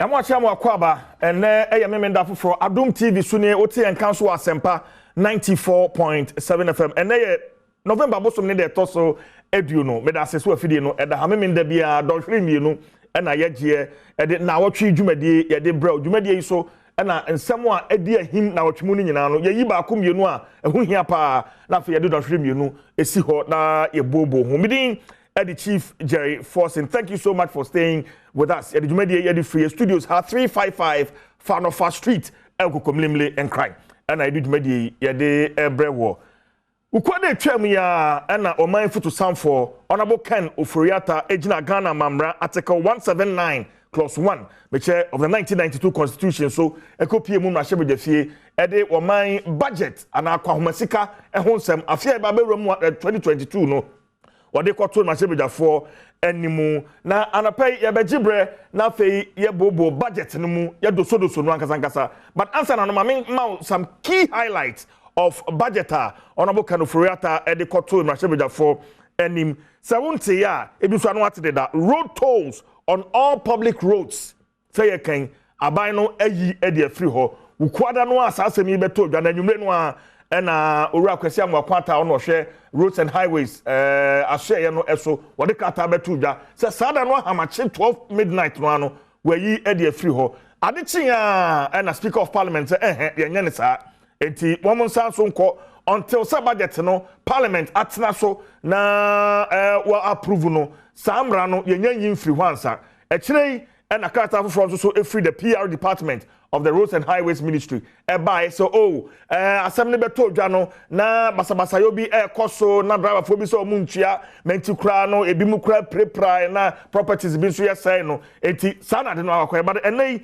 Yamwachiamu akwaba ene memenda fufuro Adom TV sune oti enkanso asempa 94.7 FM ene November bosom ne de toso edu no meda aseso afidie no eda ha memenda bia dɔhwere mienu ena yegie ede Nnawotwe dwumadie yede bra dwumadie yi so ena nsɛm a edi ahim Nnawotwe mu nyina no yeyi ba akomienu a ehu hia pa na fe yede dɔhwere mienu esi hɔ na yebobo ho midin Eddie Chief Jerry Forson, thank you so much for staying with us. Eddie Jumedi, Eddie Free Studios, 355 Fanofa Street, Elko Komlimle and Crime. And I did Jumedi, Yede Ebrewo. Ukwade Chemia, and a mindful to sound for Honorable Ken Ofuriata, Ejina Ghana Mamra, Article 179, Clause 1, which of the 1992 Constitution. So, a copy of Mumra de Fie, Eddie or my budget, and our Kwahumasika, and Honsem, a fair Baberum 2022, no. Wade kwato na sebeda for animu na anapay ya bejibre na fe ye bobo budget no mu ye doso no ankasa but answer na no ma some key highlights of budgeter honorable kanofuriata e de kwato na sebeda for anim 70 ya ebi so anu atede da road tolls on all public roads say ye kan aban no ayi e de afiri ho ukwada no asasemi beto dwa na nwumre no a ena owura kwesi amwakwata ono hwe roads and highways ashare no eso wode kata betu dwa se sada no hamache 12 midnight no ano wayi e de afiri ho adechi a ena speaker of parliament yenye ne saa enti womonsa so nko until sa budget no parliament atena so na wa approve no samra no yenye yimfiri ho ansa ekirei ena kata afro so efiri the PR department of the Roads and Highways Ministry. By so assembly beto dwa no na basabasa yo bi koso na driver fo bi so muntua menti kra no ebi mu kra prepare na properties bi so yesai no enti sana de no akwa but enai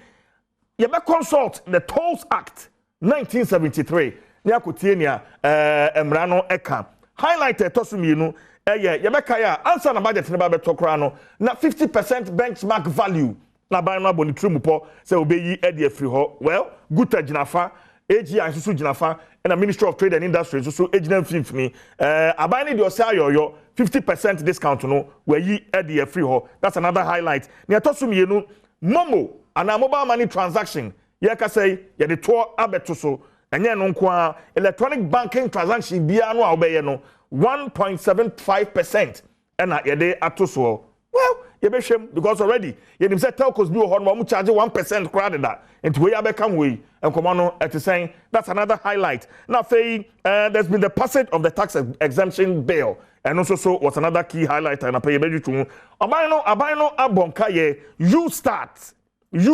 ye be consult the Tolls Act 1973 ni akotie nia emra no eka highlighted tosumienu ye be kaya answer na budget ne ba beto kra no na 50% benchmark value na ban no aboni trumupo say obeyi e de afiri ho well good aginafa AGI susu ginafa and Ministry of Trade and Industry susu agina fifni aban ni de osayoyo 50% discount no we yi e de afiri ho that's another highlight ne atosumienu momo ana mobile money transaction ye ka say ye de to abeto so enye no nko electronic banking transaction bia no a obeye no 1.75% and ye de atoso well because already you said telcos be on charge 1% credit that and we have become we and command at saying that's another highlight. Now there's been the passage of the tax exemption bill and also so was another key highlight and I pay you to abino abonka you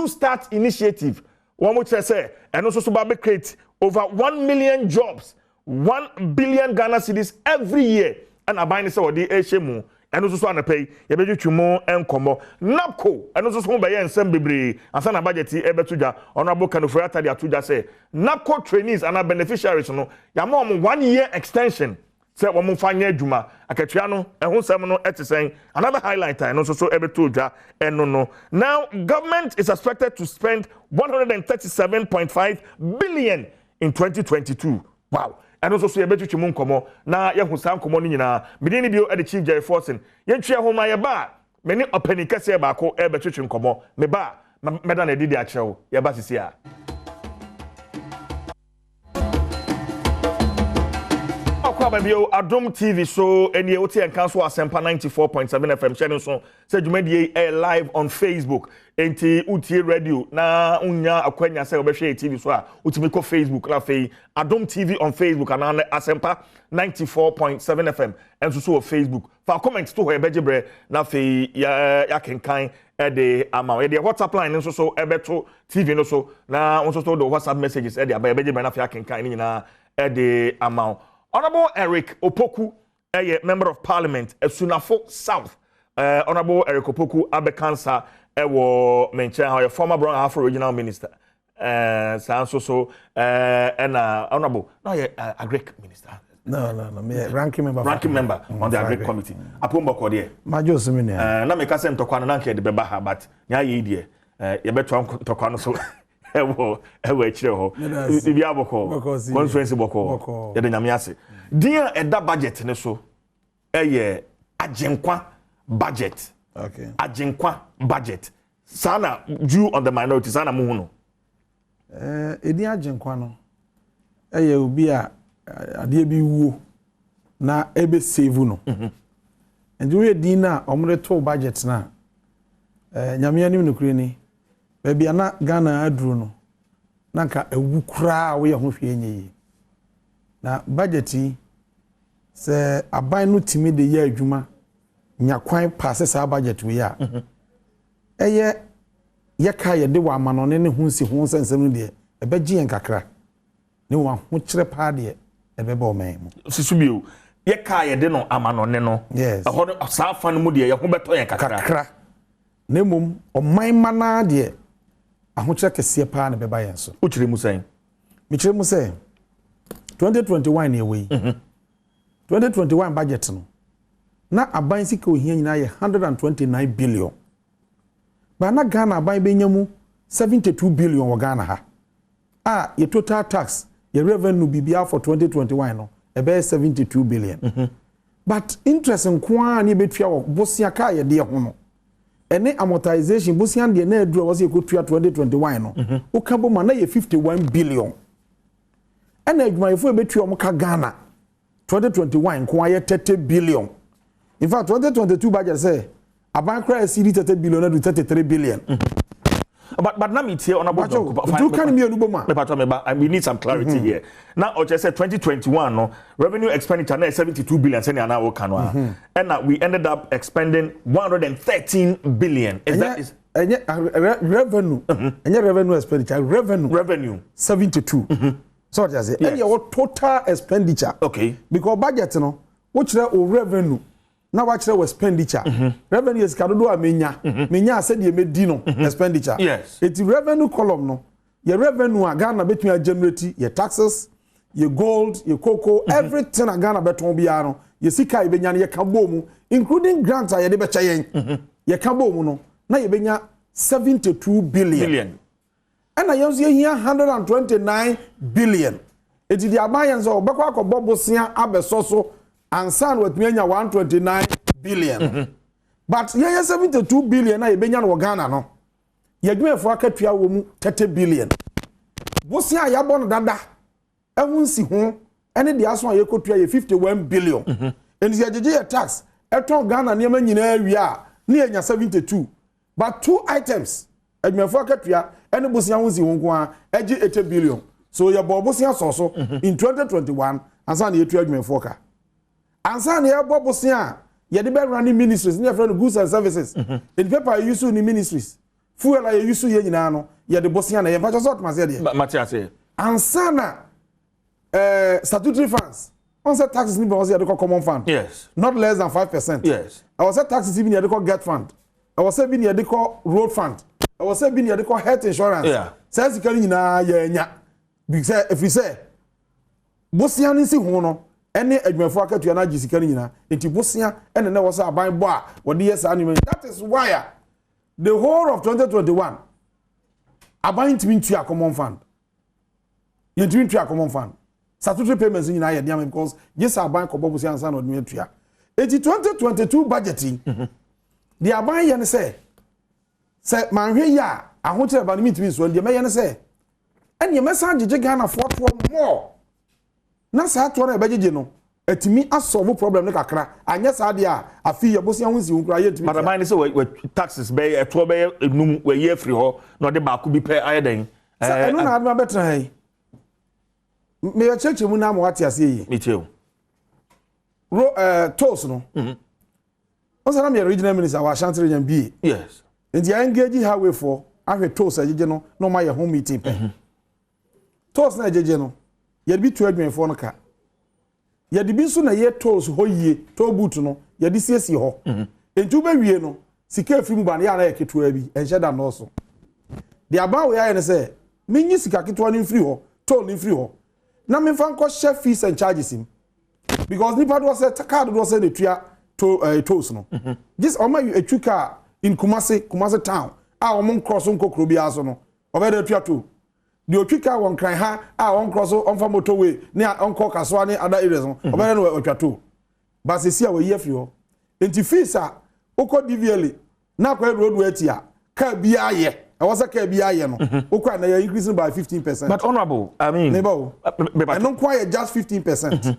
start initiative one which say and also so babe create over 1 million jobs 1 billion Ghana cedis every year and abino say odi ehemu and also so anapay yebeju twumo enkomo napco and also so be ensem bebre asa na budget e betuja honorable kanofurata de atuja say napco trainees and beneficiaries no ya mo 1 year extension say wo mo fanya adwuma akatua no ehonsem no etisen another highlight and also so ebetuja eno no now government is expected to spend 137.5 billion in 2022 wow. And also so yebetu chimu nkomo na yehu sa nkomo ni nyina medini bio Eddie Chief Jerry Forson yentwe ho ma ye ba meni openi kase ba ko ebetu chimu nkomo me ba meda na didi a kyerewo ye ba sisi a akwa bio Adom TV so eni oti enkanso asempa 94.7 FM channel so say dwumadie live on Facebook enti utie radio na unya akwanya say obehwe TV so a utimi ko Facebook la fei Adom TV on Facebook and asempa 94.7 FM and so Facebook for comment to ho ebejebre na fei ya kenkan e de ama e de WhatsApp line so ebeto TV no so na so the WhatsApp messages e de ebejebre na fei ya kenkan ni na e de ama Honorable Eric Opoku, a member of parliament, Sunafo South. Honorable Eric Opoku, Abekansa, a former Brown Afro regional minister. And honorable, no, a Greek minister. No, me ranking member. Ranking member on the Greek committee. Apumba Kodie. Major Seminar. Na me kase ntokwa na nke de bebaha but nya ye die. Ye beto ntokwa no so. Ewo echire ho ibi aboko conference boko ye de nyame ase dia eda budget ne so eye agenkwa budget okay agenkwa budget sana Jew on the minority sana mu no edi agenkwa no eye obi a ade bi wuo na ebe save no and we din na omre to budget na nyame anim no kure ni ba bia na Ghana aduru no na nka ewu kura we ho hwe enyi na budget se aban no timi de ye adwuma nyakwan pass sa budget we ya eye ye ka ye de wa amanone ne hunsi ho nsensem no de ebe gye nkakra ne wa ho kire pa de ebe ba o man mu sisu bio ye ka ye de no amanone no yes ho no sa fa no mu de ye ho beto ye kakra ne mum o man mana de aho kire kese pa ne be ba yen so o kire mu sen mi kire mu sen 2021 ne we 2021 budget no na aban sika ohia nyina ye 129 billion ba na Ghana aban be nyamu 72 billion wo Ghana ha your total tax your revenue bibia for 2021 no about 72 billion but interest nko na betua wo bosia ka ye de ho no ene amortization bosia de na adura wo se ekotua 2021 no wo ka bo ma na ye 51 billion ena adwumayefo betua mo ka Ghana 2021 nko aye 30 billion in fact 2022 budget say aban cry CD 30 billion na do 33 billion but na me tie on about do can me enuboma me pato me ba we need some clarity here now or just say 2021 no revenue expenditure na 72 billion say na wo kan no and we ended up expending 113 billion is that is revenue revenue expenditure revenue 72 so what you say and your total expenditure okay because budget no which o revenue na wa kire expenditure revenue is kadodo amenya said ye medi no expenditure yes it revenue column no your revenue a Ghana between generate your taxes your gold your cocoa everything a Ghana beton bia no ye sika ye benya ye ka bomu including grants a ye de becha yen ye ka bomu no na ye benya 72 billion and I use here 129 billion it is the abayan so obekwa akobo bosia abesoso and san with me 129 billion but yeah 72 billion na yebenya no Ghana no yadwefo akatua wo mu 30 billion bosia ya bon dada ehunsi ho ene de aso ayekotua ye 51 billion and ye jeje ye tax eton Ghana ne ma nyina awia na yenya 72 but two items adwefo akatua ene bosia hunsi ho nko a eje 80 billion so ye bo bosia so in 2021 ansa na yetua adwefo ka ansa na ye bo bosia ye de be running ministries na friend goods and services in paper you use ni ministries fuel la you use ye nyina no ye de bosia na ye pa so ma se de Matthias ansa na statutory funds on say taxes ni be ye de common fund yes not less than 5% yes I was say taxes even ye de get fund I was say be ye de road fund I was say be ye de health insurance yeah say sikari nyina ye nya because if we say bosia ni si ho no ene adwumafo akatua na agisikani nyina enti bosia ene na wosa aban bo a wode yes anime that is why the whole of 2021 aban timi ntua common fund yentimi ntua common fund statutory payments nyina ye diam because yes aban ko bosia ansa na odumi ntua enti 2022 budgeting the aban ye ne say manhwe ya ahokyere ba no mitimi so de me ye ne say ene mesa agege Ghana for more na sa to na ebejeje no atimi asolve problem ne kakra anya sa de a afi ye bosia hunsi hunkura ye timi but the say we taxes be eto be enum we ye free ho no de ba ko bi pe ayeden eno na adma betra hai me ya cheche mu na mo wate ase yi me too toast no also na me original minister wa Ashanti region bi yes nti ya engage highway for ahwe toast ajeje no no ma ye home meeting pe toast na ajeje no yedi bi to adwenfo no ka yedi bi so na ye tolls ho yie to boot no yedi siesie ho entu ba wie no sika fim ba na ya na yeketo abi enhye da no so de aba we aye ne se menyi sika keto ni free ho toll ni free ho na me fan ko share fees and charges him because nipa do say card do say the tua to tolls no just o ma etuka in Kumasi town a o mon cross nkokro bi aso no obeda tua to the otwika won kran ha a on cross on fa motorway ne on call kasoa ne other areas no obere no otwato but se sia we ye free ho enti fees a ukọ DVL na kwa road way tia car biya ye. I was a car biya ye no. Okay, na you increasing by 15%. But honorable, I mean, neighbor, I don't quite just 15%.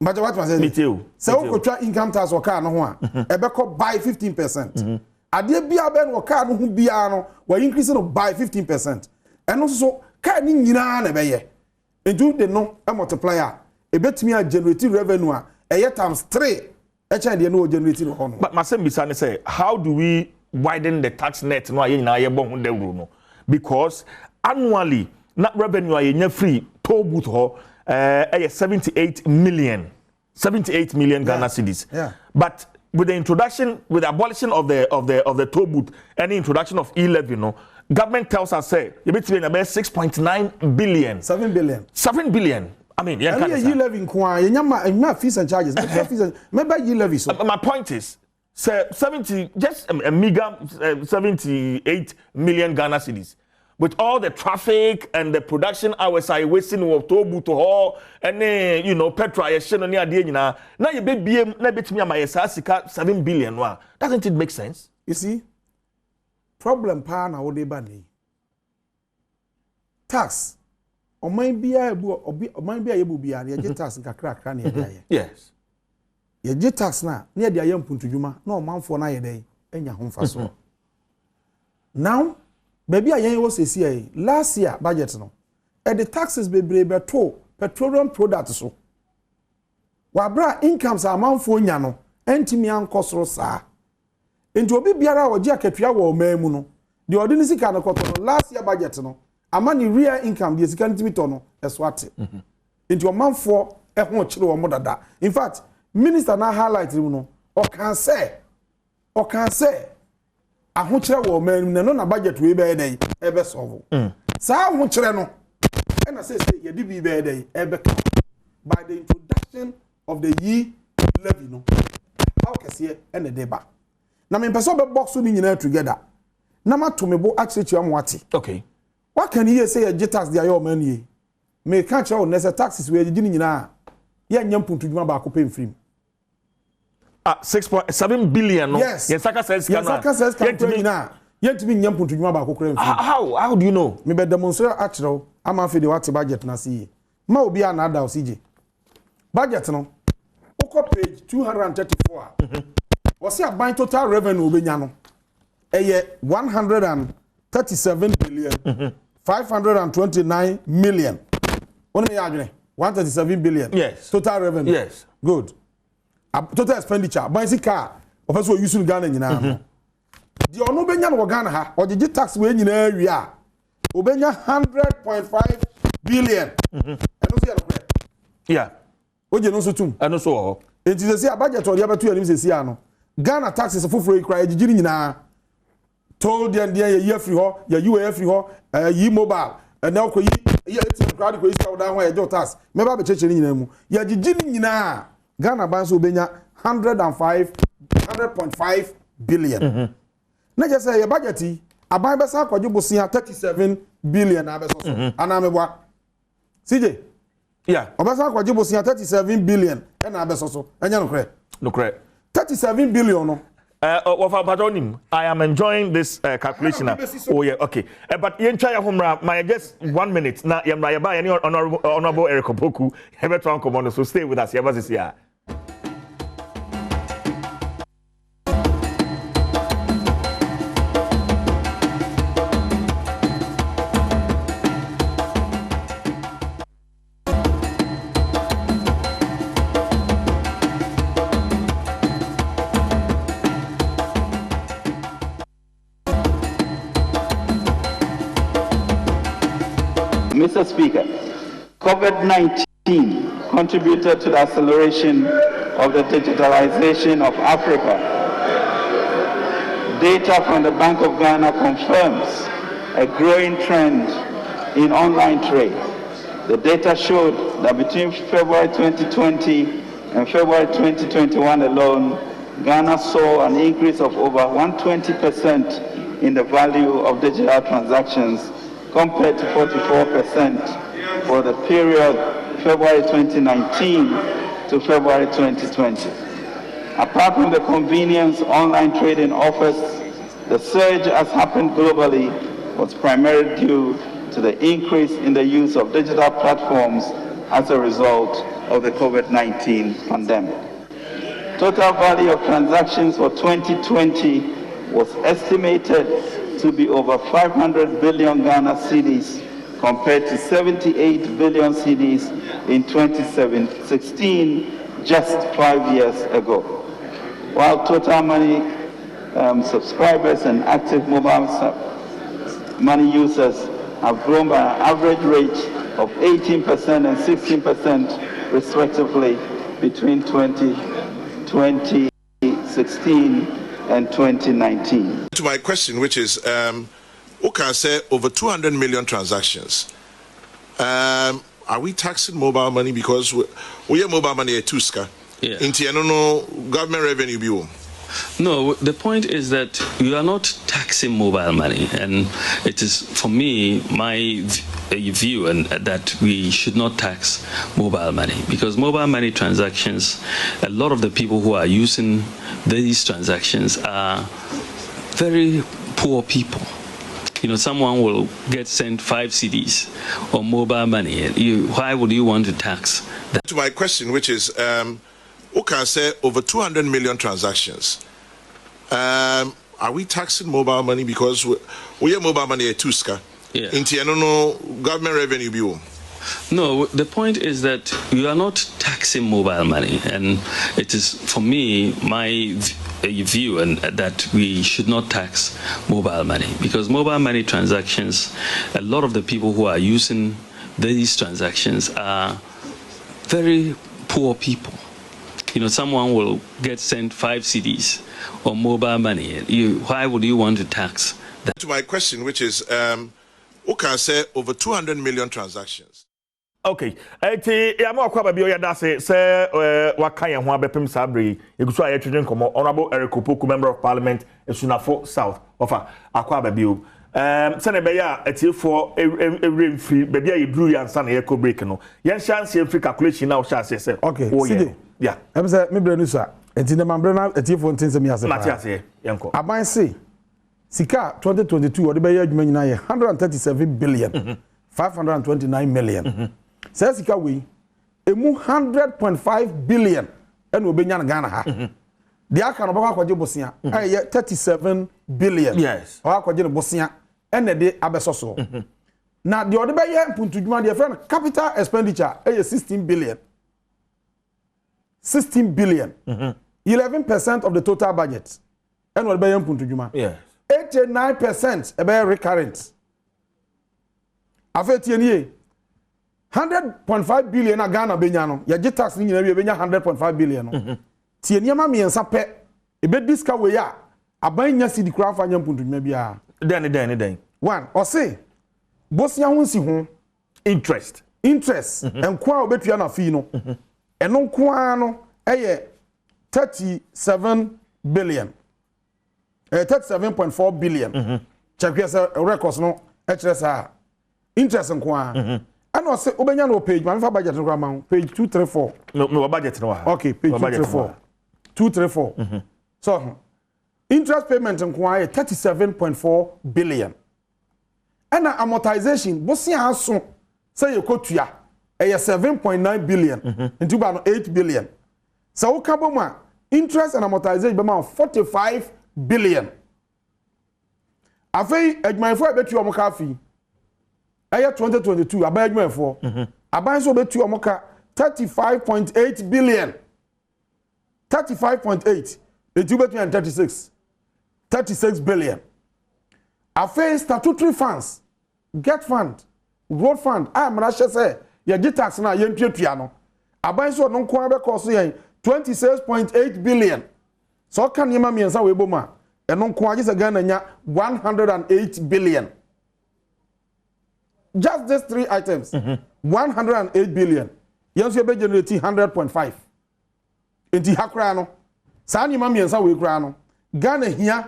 But what was it? Me too. So we try income tax or car no one. Ebeko by 15%. Ade biya ben or car no who biya no, we increasing by 15%. And also car ni nyina na be ye. Into the no a multiplier. E betimi a generate revenue a times 3. No generating honor. But my same bisa say, how do we widen the tax net no aye na aye bon de no? Because annually net revenue aye free toll booth ho 78 million Ghana cedis. Yeah. But with the abolition of the toll booth and the introduction of e-levy, no, government tells us say you between about 6.9 billion. 7 billion. 7 billion. I mean, yeah, you live in Kwa, you fees and charges. Maybe you levy so. My point is, say 70, just a meager 78 million Ghana cedis. With all the traffic and the production hours I wasting of toll to haul and petrol I share on the idea now you be BM na bet me my 7 billion wa. Doesn't it make sense? You see, problem pa na wo dey ba ni. Tax. Oman bia yebu bia ye je tax nkakra na ye dey. Yes. Ye je tax na ye dey ayam puntudwuma na omanfo na ye dey enya ho mfaso. Now baby ayen wo sesi ai last year budget no the taxes bebre beto petroleum products so. Wa bra incomes amanfo nya no entimi ankosoro saa. Enti obi biara wo je akatua wo man mu no the ordinary sika no koto no last year budget no amani real income the sika ntimi to no eswate. Enti omanfo ho kire wo modada. In fact, minister na highlight mu no o can say ahokyere wo man no na budget we be dey ebe solve. Sa ahokyere no e na say ye di bi be dey ebe by the introduction of the Yi levy no. How kese e na dey ba. Na me person be box ni nyina together. Na ma to me bo actually am wati. Okay. What can you say a tax dey your man ye? Me can tell necessary taxes we di nyina. Ye nyam puntuduma ba ko pay free. 6.7 billion no. Yes. Yensaka says can yentimi nyam puntuduma ba ko free. How do you know? Me be demonstrate actually am afi the what budget na see. Ma obi a na ada osije. Budget no. Oko page 234. What's your buying total revenue obenya no? 137 billion 529 million. What me adwene? 137 billion. Yes. Total revenue. Yes. Good. Total expenditure. Buying car. Opeso use in Ghana nyina no. The ono benya no Ghana ha. Ojeje tax we nyina wi a. Obenya 100.5 billion. Eno so ya no. Yeah. Oje no so tum. Eno so ho. Enti se sia budget ori abeto anim se sia no. Ghana taxes foforo ikra ejigiri nyina. Told them ye free ho, ye UA free ho, Yi mobile. And now ko ye ATM card ko isi ka down where tax. Me ba be cheche nyina mu. Ye jigiri nyina. Ghana ban so obenya 100.5 billion. Na je say ye budget aban be sa kwaje bosia 37 billion na be so so. Ana me bwa. CJ. Yeah. Obasa kwaje bosia 37 billion na be so so. Enya no kre. No correct. 37 billion no. I am enjoying this calculation. Oh yeah, okay. But you try my just 1 minute. Now you buy any honorable Eric Opoku. So stay with us. Yeah. Mr. Speaker, COVID-19 contributed to the acceleration of the digitalization of Africa. Data from the Bank of Ghana confirms a growing trend in online trade. The data showed that between February 2020 and February 2021 alone, Ghana saw an increase of over 120% in the value of digital transactions compared to 44% for the period February 2019 to February 2020. Apart from the convenience online trading offers, The surge has happened globally was primarily due to the increase in the use of digital platforms as a result of the COVID-19 pandemic. Total value of transactions for 2020 was estimated to be over 500 billion Ghana cedis compared to 78 billion cedis in 2016, just 5 years ago. While total money subscribers and active mobile money users have grown by an average rate of 18% and 16% respectively between 2016 and 2019. To my question, which is, who can say over 200 million transactions? Are we taxing mobile money because we have mobile money at Tuska? Yeah. No government revenue bill. No, the point is that you are not taxing mobile money, and it is, for me, my view and that we should not tax mobile money, because mobile money transactions, a lot of the people who are using these transactions are very poor people. You know, someone will get sent 5 CDs on mobile money. Why would you want to tax that? To my question, which is, who can say over 200 million transactions? Are we taxing mobile money because we have mobile money at Tuska? Yeah. No government revenue bill. No, the point is that you are not taxing mobile money, and it is, for me, my view and that we should not tax mobile money, because mobile money transactions, a lot of the people who are using these transactions are very poor people. You know, someone will get sent 5 CDs on mobile money. Why would you want to tax that? To my question, which is, who can say over 200 million transactions? Okay. Yamo akwaba bi oyada se waka ye ho abepem sabri egusu aye twedwen komo Honorable Eric Opoku, Member of Parliament Esunafo South ofa akwaba bi o sene be ya atiefo ewremfiri be bia yedru yansa na ye ko break no yen chance free calculation na o chance se okay sige yeah em say me brenu so enti na mambre na atiefo ntinse mi ase Matias yenko aban se sika 2022 odi be ya adwuma nyina ye 137 billion 529 million Says sika we emu 100.5 billion and obenya na Ghana ha the aka no baka kwaje bosia 37 billion yes o akwaje no bosia and de abesoso na the ode be ye mpuntudwuma de friend capital expenditure 16 billion 16 billion 11% of the total budget and ode be ye mpuntudwuma yes 89% e be recurrent afetie nie 100.5 billion na Ghana benya no ya je tax ni nyina bi benya 100.5 billion no tie niam amiensa pe e be diska we ya aban nya sidi kura fa nya mpuntuma bia den one o say bosia ho nsi ho interest enko a obetua na fi no eno nko a no eye 37 billion 37.4 billion check records no HSR interest nko a and I say obenya no page man fa budget no ma page 234 no budget no okay page 234 so interest payment nko a 37.4 billion and amortization bosia aso say you kotua e 7.9 billion into ba no 8 billion so wo ka boma interest and amortization be ma 45 billion afei adwumayfo abetu omo ka fi 2022 abayadwumafo aban so betu omoka 35.8 billion 35.8 etu betu 36 billion afei statutory funds get fund road fund amra hye ye get tax na ye ntuatua no aban so no nko abekọ so yen 26.8 billion so kan niam miensa we boma eno nko age se Ghana nya 108 billion. Just these 3 items, 108 billion. Yes, you be generating 100.5. Enti hakra no. Sa ni ma miensa we kra no. Ghana here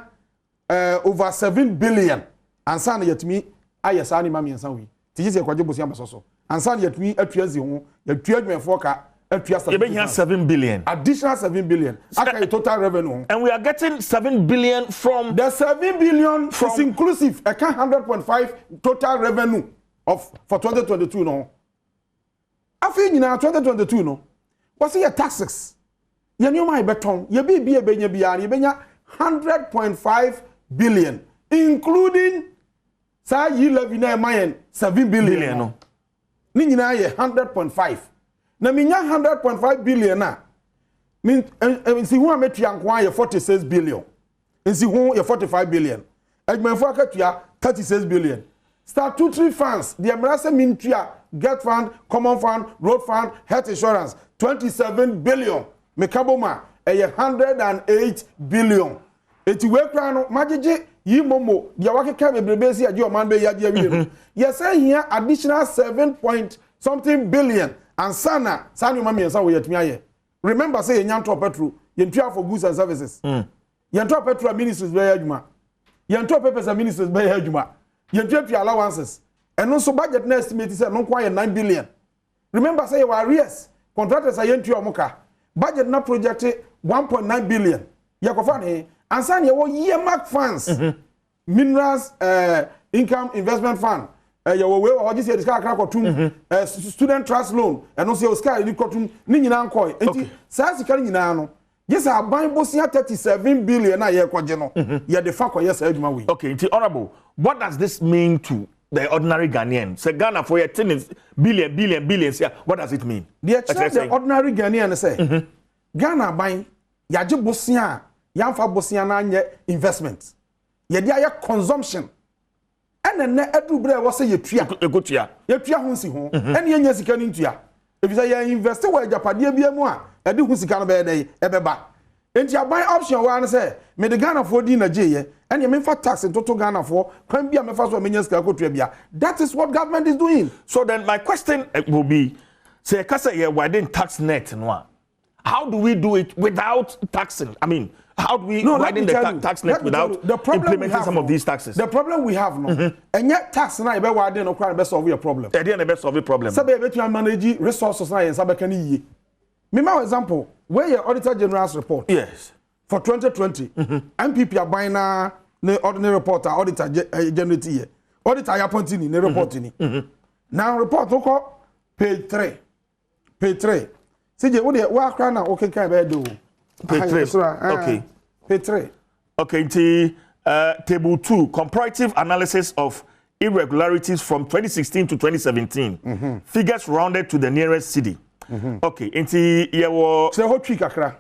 over 7 billion. Ansa na yetumi aye sa ni ma miensa we. Ti je kwaje bosia besoso. Ansa na yetumi atuazi ho, yatua adwemfo ka You 7 billion. Additional 7 billion. Okay, total revenue. And we are getting 7 billion from the 7 billion is inclusive. I can 100.5 total revenue for 2022 no. I feel now 2022 no. What's your taxes? You know my beton. You be 100.5 billion, including say you levy na my 7 billion no. Ni nyina ye 100.5. Na minya 100.5 billion na. Mean see who ametua nko ye 46 billion. See who ye 45 billion. Admanfo akatua 36 billion. Statutory funds, the emrase mintua, get fund, common fund, road fund, health insurance, 27 billion. Mekaboma, 108 billion. Eti we kra no magege yi momo, dia wake ka bebrebesi agi o man be ya dia wi. You say here additional 7 point something billion and sana mami ensa we yetumi aye. Remember say yenyanto petrol, yentua for goods and services. Yentua petrol ministries be adwuma. Yentua papers and ministries be adwuma. Yentua allowances. And also budget na estimate say no kwa 9 billion. Remember say your arrears, contractors are yentua omoka. Budget na project 1.9 billion. Yakofane and san your year-mark funds, minerals, income investment fund, your way or this year student trust loan, and also your sky you got Ninian coin. And Sassy Carinano, yes, I buy Bosnia 37 billion a year quadreno. Yeah, the fuck, yes, Edma. Okay, honorable, what does this mean to the ordinary Ghanaian? Say Ghana for your tenants, billions. Yeah, what does it mean? The ordinary Ghanaian say Ghana buying Yaji Bosnia. Yamfa Bosnia na nye investment. Ye dia ye consumption. Ene ne edu bre wo se ye tua. Egotua. Ye tua ho si ho. Ene ye nya sika ni tua. Efisa ye invest wo ajapade bia mu a ede ho sika no be dey ebeba. Enti aban option wa na say me de Ghana for di na je ye. Ene me fa tax toto Ghana for kwan bia me fa so me nya sika kotua bia. That is what government is doing. So then my question will be say kasa ye widen tax net no. How do we do it without taxing? I mean, how do we widen the tax net without implementing some of these taxes? The problem we have no, and yet tax na be widen no crime be solve your problem. The best solve the problem. Sabe be to manage resources na yen sabe kan yi. Me ma example, where your Auditor General's report. Yes. For 2020, MPP are buying na ordinary report Auditor General here. Auditor ya appointing ni report ni. Now report ko page 3. Page 3. CJ, what the work now? Okay, can I do? Page 3. Okay. Page 3. Okay, table 2, comparative analysis of irregularities from 2016 to 2017. Figures rounded to the nearest city. Okay, inti yewo. Se ho twi kakra.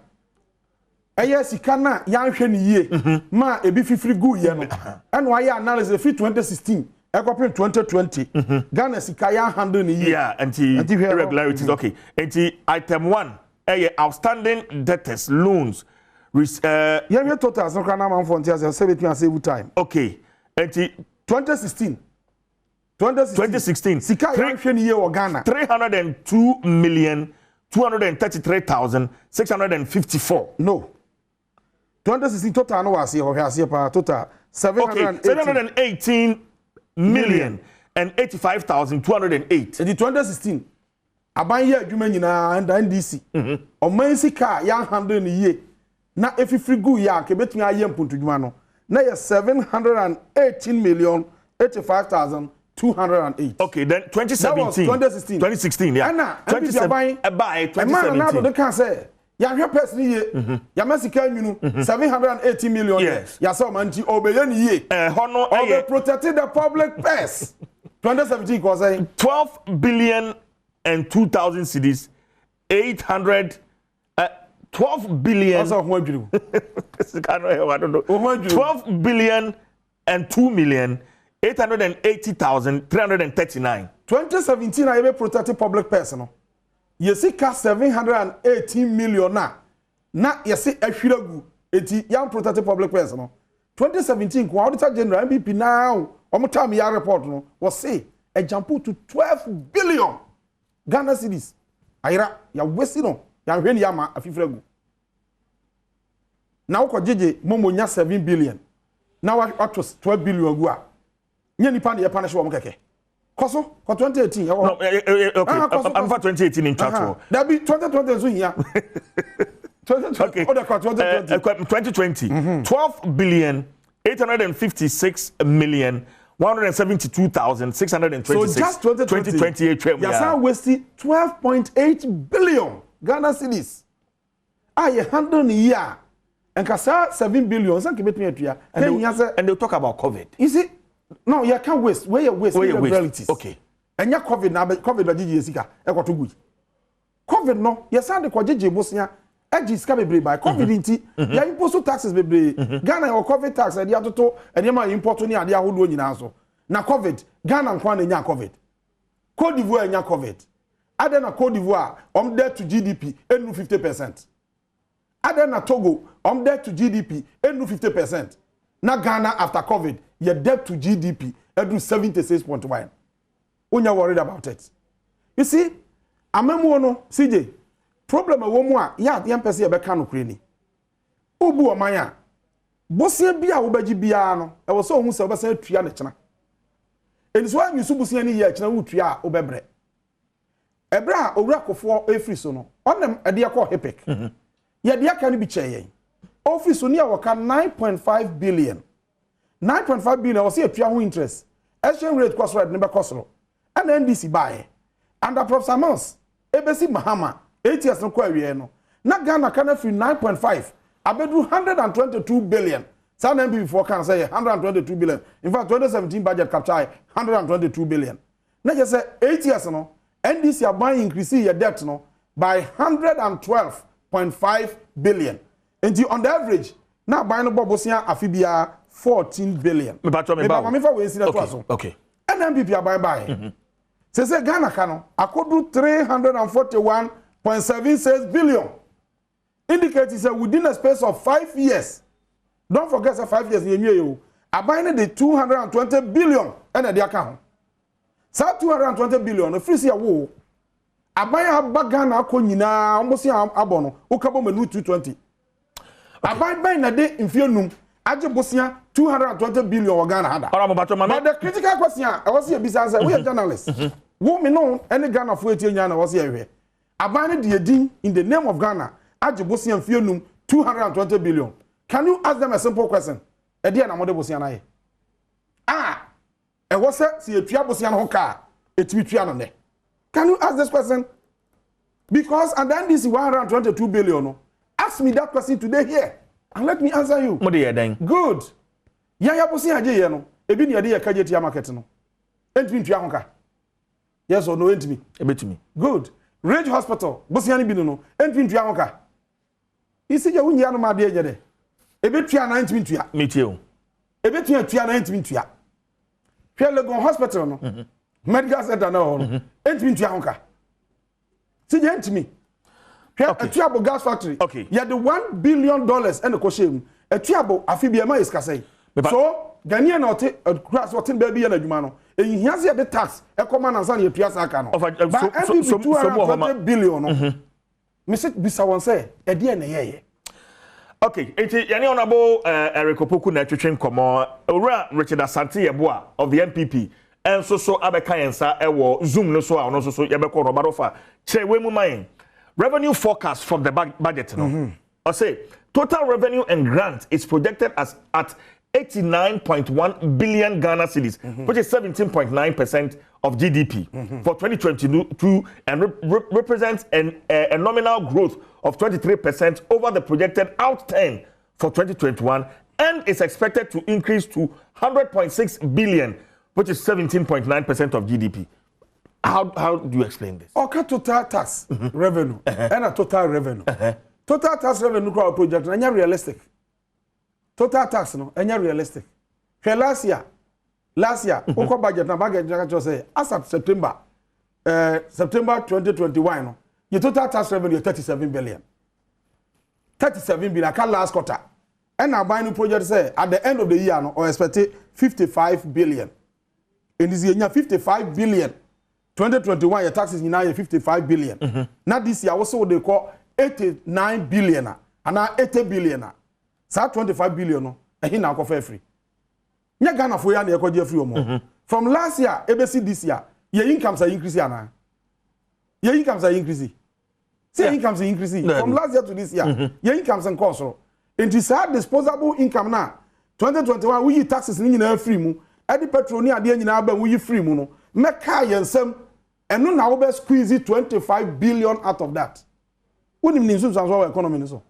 Eye sika na yanhwe ni ye. Ma ebi fifiri gu ye no. And why analysis fit 2016. Ekopin 2020. Ghana sika ya handle ni ye. Yeah, anti irregularities. Okay. Anti item 1. Outstanding debtors, loans. Yeah, totals no kana man frontier say between save time. Okay. Anti 2016. Sika yanhwe ni ye o Ghana. 302,233,654. No. 2016 total no was here total 718,085,208. In the 2016 aban ye adwuma nyina under NDC oman sika ya handle ni ye na efifiri gu ya ke betumi aye mpuntudwuma no na ye 718,085,208. Okay, then 2017 2016 yeah. Ana 2017 na do kan say ya hwe person ye ya masika nwunu 780 million yes. Ya so manti obeye ni ye hono protected the public purse 2017 was saying 12 billion and 2,000 cedis 800 12 billion also ho adwuru I don't know 12 billion and 2,880,339. 2017 I be protected public purse no yesika 718 million na yesi ahwiragu eti yam protected public purse no 2017 kwa Auditor General MPP now omotam ya report no was say a jump to 12 billion Ghana cedis ayira ya wesi no ya hwe ni ya ma afifiragu na uko jeje momo nya 7 billion na what was 12 billion agu a nya nipa na ye punish wo mkeke Koso, for 2018. No, okay. I'm for 2018 in chat. That be 2020 so here. 2020. Okay. 2020. 12 billion 856 million 172,626. So just 2028. Yes, I wasted 12.8 billion Ghana cedis. You handle a year. And kasa 7 billion. And they'll talk about COVID. You see, no, you can't waste. Where you waste realities. Okay. And your COVID now, COVID na GGSika. COVID no. Yes, I the kwajeje Bosnia. Eji ska bebre by COVID inti. Ya impose taxes bebre. Ghana your COVID tax and ya toto and ya ma import ni ade ahodo nyina so. Na COVID Ghana nkwa na nya COVID. Cote d'Ivoire nya COVID. Ade na Cote d'Ivoire debt to GDP enu 50%. Ade na Togo debt to GDP enu 50%. Na Ghana after COVID your debt to GDP edu 76.1. Unya worried about it. You see, amemu no CJ problem wo mu a ya pese e be ka no kure ni. Obu o man a bosie bia wo baji bia no e wo so hu se wo besa atua ne kena. Eniso anyu su bosie ni ye kena wo tua a wo bebre. Ebra owura kofo efri so no onem ede yakọ hepek. Ye de aka ni bi cheye. Office so ni a wo ka 9.5 billion. 9.5 billion was atua ho interest. Exchange rate cost rate number cost no. And NDC buy. Under Professor Mons, ebesi Mahama 8 years no kwa wie no. Na Ghana kana free 9.5 abedu 122 billion. Some MB before can say 122 billion. In fact 2017 budget capture 122 billion. Na just say 8 years no NDC are buying increase your debt no by 112.5 billion. And on the average na buy no bobosia afibia 14 billion. Me fa we see that also. Okay. NMPP are buy. Say Ghana kano akodu 341.76 billion. Indicates that within a space of 5 years. Don't forget that 5 years you abine the 220 billion and the account. Sa 220 billion free see a wo. Abine aba Ghana ko nyina almost abono ukabo menu 220. Abine na de infianum aje bosia 220 billion wa Ghana hada. But the critical question I was here business we are journalists. Wo me know any Ghana for etie nya na was here. Abane de din in the name of Ghana aje bosia infianum 220 billion. Can you ask them a simple question? E dia na mode bosia na ye. E was say etua bosia no ka etimi tua no ne. Can you ask this question? Because and then this 122 billion no. Ask me that question today here and let me answer you. Good. Ya bosia aje ye no. Ebi ne ye ka je tia market no. Entimi tua ho ka. Yes or no entimi? Ebetimi. Good. Rage Hospital bosia ni bi no. Entimi tua ho ka. Isi je wunya no ma de je de. Ebetua na entimi tua. Metie o. Ebetua tua na entimi tua. Hwe Legon Hospital no. Medical center na ho no. Entimi tua ho ka. Si je entimi. Hwe Atuabo gas factory. Okay. Ya the $1 billion and ko shame. Atuabo afibia ma iska say. So Ghanaian na ote cross ote baby na adwuma no. Ehiase ya the tax e koma na nsa na etua sa aka no. But so 220 billion no. Me say bisa won say e de na yeye. Okay, yani honorable Eric Opoku na twetwe nkomo owura Richard Asante Yeboa of the MPP enso so abeka yensa ewo Zoom no so a ono so yebeko Robarofa che we mu man revenue forecast from the budget no. I say total revenue and grant is projected as at 89.1 billion Ghana cedis, which is 17.9% of GDP for 2022 and represents a nominal growth of 23% over the projected outturn for 2021 and is expected to increase to 100.6 billion, which is 17.9% of GDP. How do you explain this? Okay, total tax revenue and a total revenue. Total tax revenue project is realistic. Total tax no enya realistic. Last year uko budget na budget just say as of September 2021 no your total tax revenue is 37 billion. 37 billion can last quarter. And now buying project say at the end of the year no or expect 55 billion. In this year 55 billion. 2021 your taxes now 55 billion. Now this year also they call 89 billion and now 80 billion. Sa 25 billion no ehi na akọ free nya Ghana fo ya na ekọ je free omo From last year, ABC this year, your incomes are increasing now. Your incomes are increasing. See, incomes are increasing. From last year to this year, your incomes and costs. And it's hard disposable income now. 2021, we taxes in free mu. Edi petrol ni ade nyina ba we free mu no. Meka yensem eno na wo be squeeze 25 billion out of that. When you name our economy so.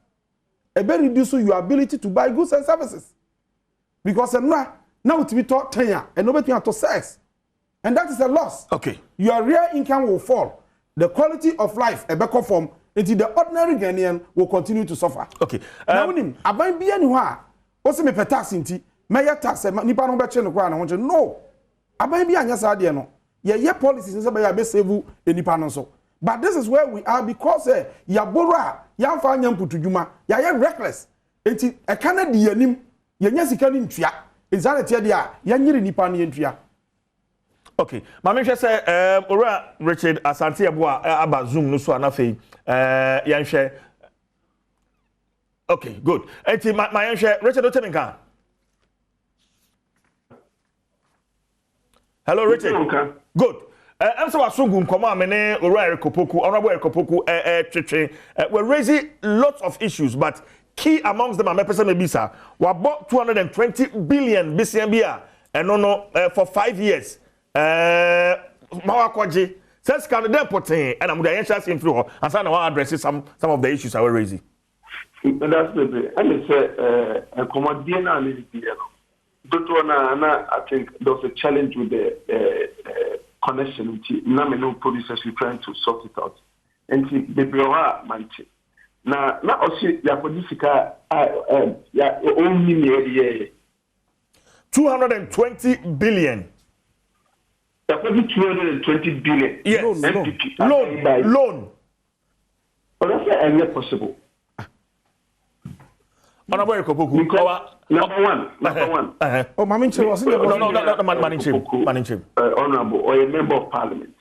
A very reduce your ability to buy goods and services. Because now to be taught 10 years and nobody to sex. And that is a loss. Okay. Your real income will fall. The quality of life, a better form, until the ordinary Ghanaian will continue to suffer. Okay. Now, I buy be anywhere. What's me tax in tea? Mayor tax, Nipa no better no crown. I want you no. I buy be anyas idea no. Yeah, policies is about your best save in Nipa so. But this is where we are because ya bora, ya find yam put juma, ya reckless. Until a Canadian, ya nyasika ni ntria. Exactly dia, ya nyiri Nipa ni ntria. Okay, Mami say ora Richard Asante Aboa aba Zoom no so anafei yanhwe. Okay, good. Enti my yanhwe Richard Oteminka. Hello Richard. Okay. Good. I'm so asungu nkomo amene ora Erikopoku, honorable Erikopoku we're raising lots of issues but key amongst them are person mebisa we bought 220 billion BCMBA and no for 5 years. Mawakwaji says can the potin and I'm the answers in through and so now address some of the issues I will raise. That's the and it's a commodity analysis. I think there's a challenge with the connection with nominal producers we're trying to sort it out. And the Brewa Manchi. Now also ya podisika ya only 220 billion. 220 billion. Yes. Loan. But that's not possible. Honorable Erikopoku. Number one. Oh, Maninche was in the Maninche. Honorable or a member of parliament.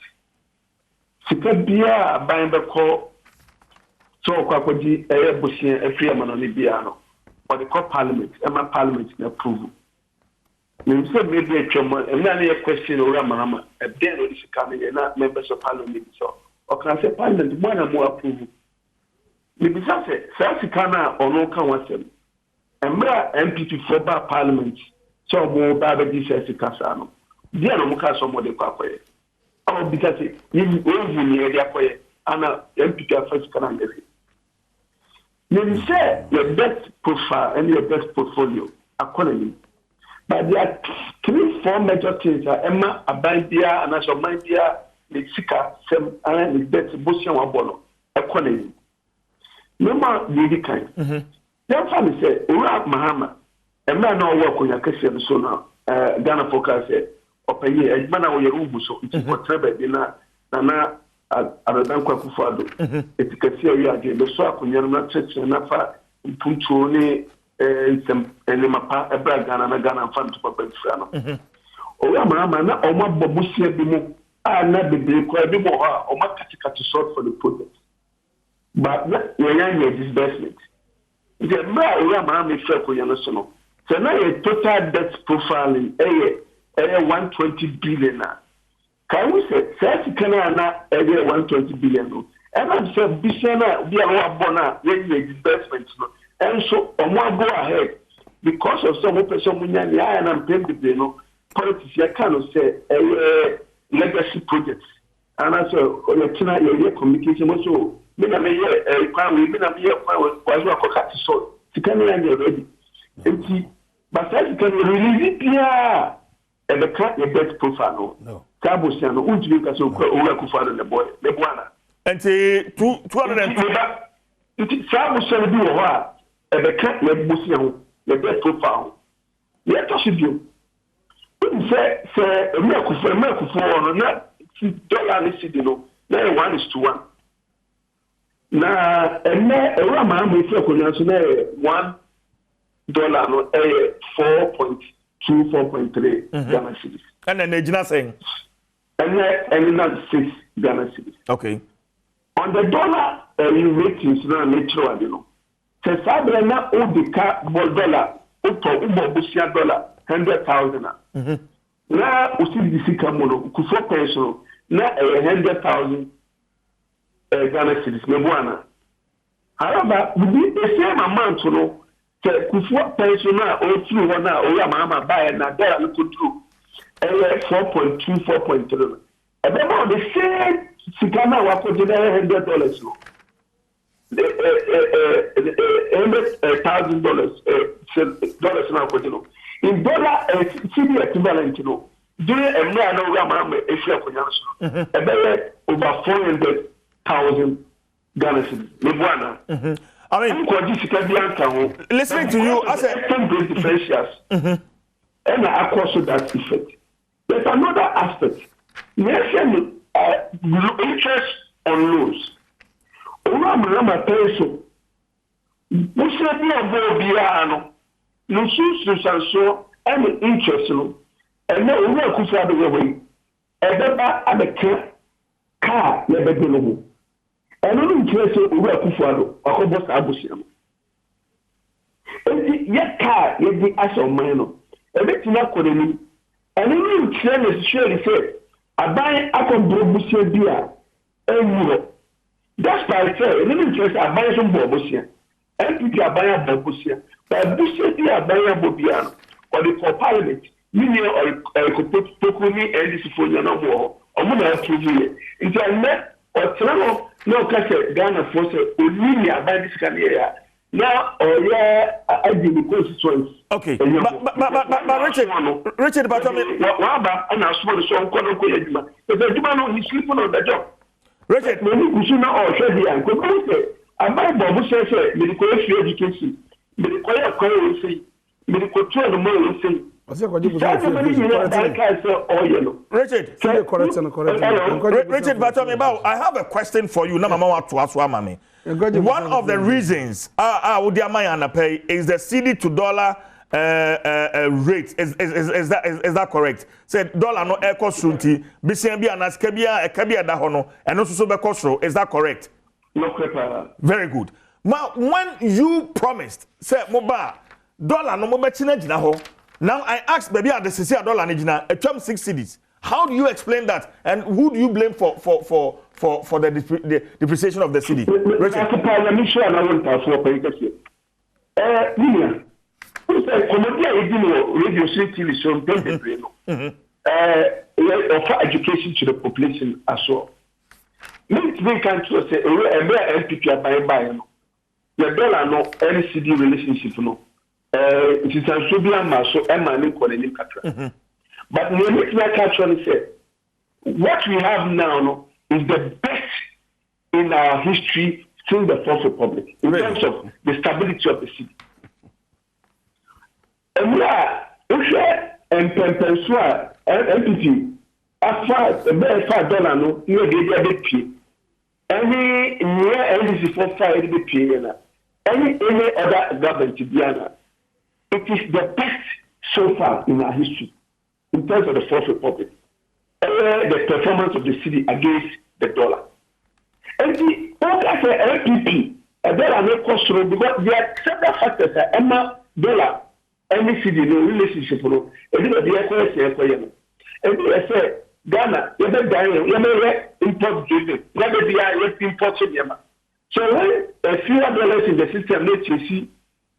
Sikabia buying the call. So, Kwaji, a Bushia, a free Manonibiano, or the call parliament, and my parliament in approval. Maybe a chairman, and then a question or Ramama, a den is coming and not members of parliament. So, or can I say parliament, one or more approval? Maybe say, Sasikana or no Kawasan, and more MP for bar parliament, so more Babadi says to Casano. Dear Mocaso Mode Quaque. Oh, because you over near the Aquay, and MP first can get it. Maybe say your best profile and your best portfolio, accordingly. But there are 3-4 major things. Emma, Abandia, and National Mandia, the Sika, Sem, and the best Bussian Wabono, economy. No more really kind. Therefore, we say, Urab Mahama, a man no work on your question so now, Ghana focus, or pay a man or your room, so it's for Trebe, Nana, Adadanko Kufado. It's a see again, the swap on your church and Nafa, Punchoni. And Mapa, a Bragana, and Ghana fan to Papa Frano. Oh, Mamma, or what Babusia Bimu, I never be quite a bit more, or what Katika to sort for the project. But you're disbursement. The Mamma is for Yanosono. So now a total debt profile in a 120 billion. Can we say, Sassy Canana, a 120 billion? And I'm saying, Bishana, be a bona, disbursement. And so, on one go ahead, because of some person, and I'm paying the politics, I cannot say legacy projects. And I said, China, communication also, men are here, men are here, was not so, to come in already. And but I can release it here, and the cut your best profile. No. Cabosiano, who do you go to the boy, the Buana? And 200 Samuel be a while. And the cat let Bussian, the best profile. Let us do. Say, a miracle for not $2 now 1:1. Now, a Rama with $1 no 4.2, 4.3 Ghana cedis. And then they're not saying. And not 6 Ghana cedis. Okay. On the dollar ratings, now natural, you know. Se sabe na o de ka $1 uto $100,000. na usi disika mono kufo pension na 100,000 Ghana cedis mebuana however within the same amount no kufo pension na o through one na o ya mama buy na dollar no through 4.2 4.3 about the same sika na wa ko de $100 no $100,000 dollars na ko de no in dollar CD equivalent no during a year no we am if you akonya so about over 400,000 Ghana cedis mebuana I mean, listening to you as a differentials and across that effect. There's another aspect. Yes, interest on loans. Ura peso. Musabi abobiano. Nusu sanso and interest no. And no ura kufa the way. Ebeba abeka car lebegelo. And no interest ura kufa do. Akobo sa abusiam. Enti ye car ye di aso mano. Ebetina kodeni. And even trainers surely say, I buy a combustible beer, and that's by fair, and even trace I buy some bobusia, and people are buying bobusia, but busia beer buy a bobiano, or the for parliament, million or Tokuni and this for your no more, or more than 2 years. Into I met or Trano, no cassette, Ghana force, or Linia by this career. Now, I did the constituents. Okay, but Richard, but I mean, and I swear to some Kono, but the Jumano is sleeping on the job. Richard, many Kusuna or Shady and Kono, I buy Babu says, medical education, medical currency, medical trail, more say. Richard, but I have a question for you. One of the reasons is the CD to dollar rate. Is that correct? Said dollar no echo sunti. Bisiambia and Askabia dahono and also so bekosro. Is that correct? No, correct. Very good. Now, when you promised, say moba dollar no moba china. Now I asked baby at the CC dollar nijina a term 6 cedis. How do you explain that? And who do you blame for the depreciation of the city? Richard. Offer education to the population as well. Many countries say NPP are buying the dollar no NCD relationship no. It is a Sobian Maso and Mani Kolenim Katra. But the American country said, what we have now is the best in our history since the Fourth Republic in terms of the stability of the city. And we are, and Pensua, NPP, as far as the $5 no, you get a bit pay. Any near NDC for $5 any other government to be honest. It is the best so far in our history in terms of the Fourth Republic. The performance of the city against the dollar. And the LPP, a dollar no cost because there are several factors that Emma dollar, any city, no relationship, no, and I say, Ghana, you have import driven, never be import. So when a few dollars in the system, let you see.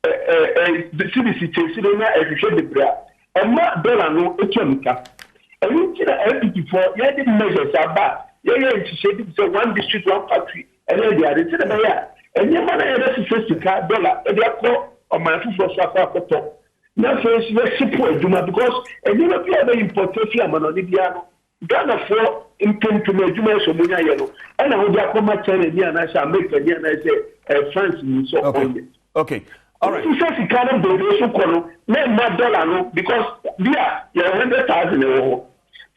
The CBC chase the bra and not dollar no economica. And you see the LPP for the measures are bad. One district, one factory, and then they are the mayor. And your money is $50 dollar, and they are called on my food for Sapa. Now, so it's support Juma because and you know, the importation Manonidiano, Ghana for intent to make Juma so many yellow. And I would have come at China and I shall make and I say, France, so on. Okay. All right. He says he cannot do $1 because we are $100,000.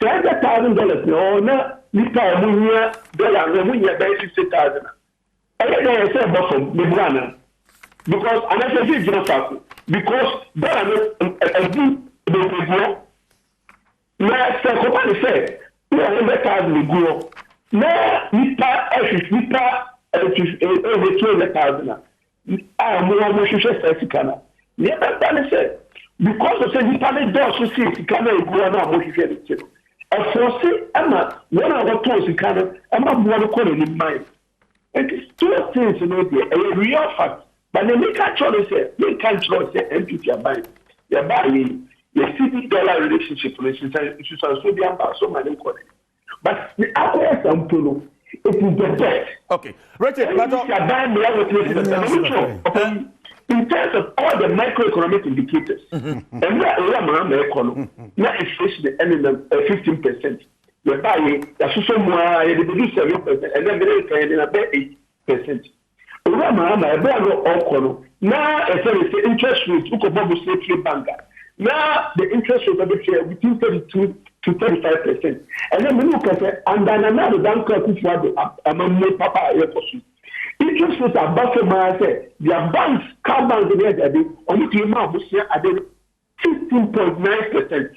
$100,000 no, na nipa munya dollar no munya by 60,000. I don't say about from the because and I say it's because dollar no na say company say $100,000 go na nipa 200,000. More social certificate. Never done said because of say people does so see sika na egu na amo hwehwe ne kye e force ama when I got to sika na ama buwa no call ni mind it is two things no dey a real fact but they make a choice say they can't choose say MPP buy they buy the $50 relationship relationship so be about so many call but the other example it is the best. Okay, Richard, in terms of all the macroeconomic indicators, and that now inflation and 15%. You buy it, so more, you produce 7%, and then they 8%. Now, as interest rate, you could say banker. Now, the interest rate of between 32 to 35%. And then we look at it, and then another banker who among papa interest rates are above their banks, car banks, only to amount this year at 15.9%.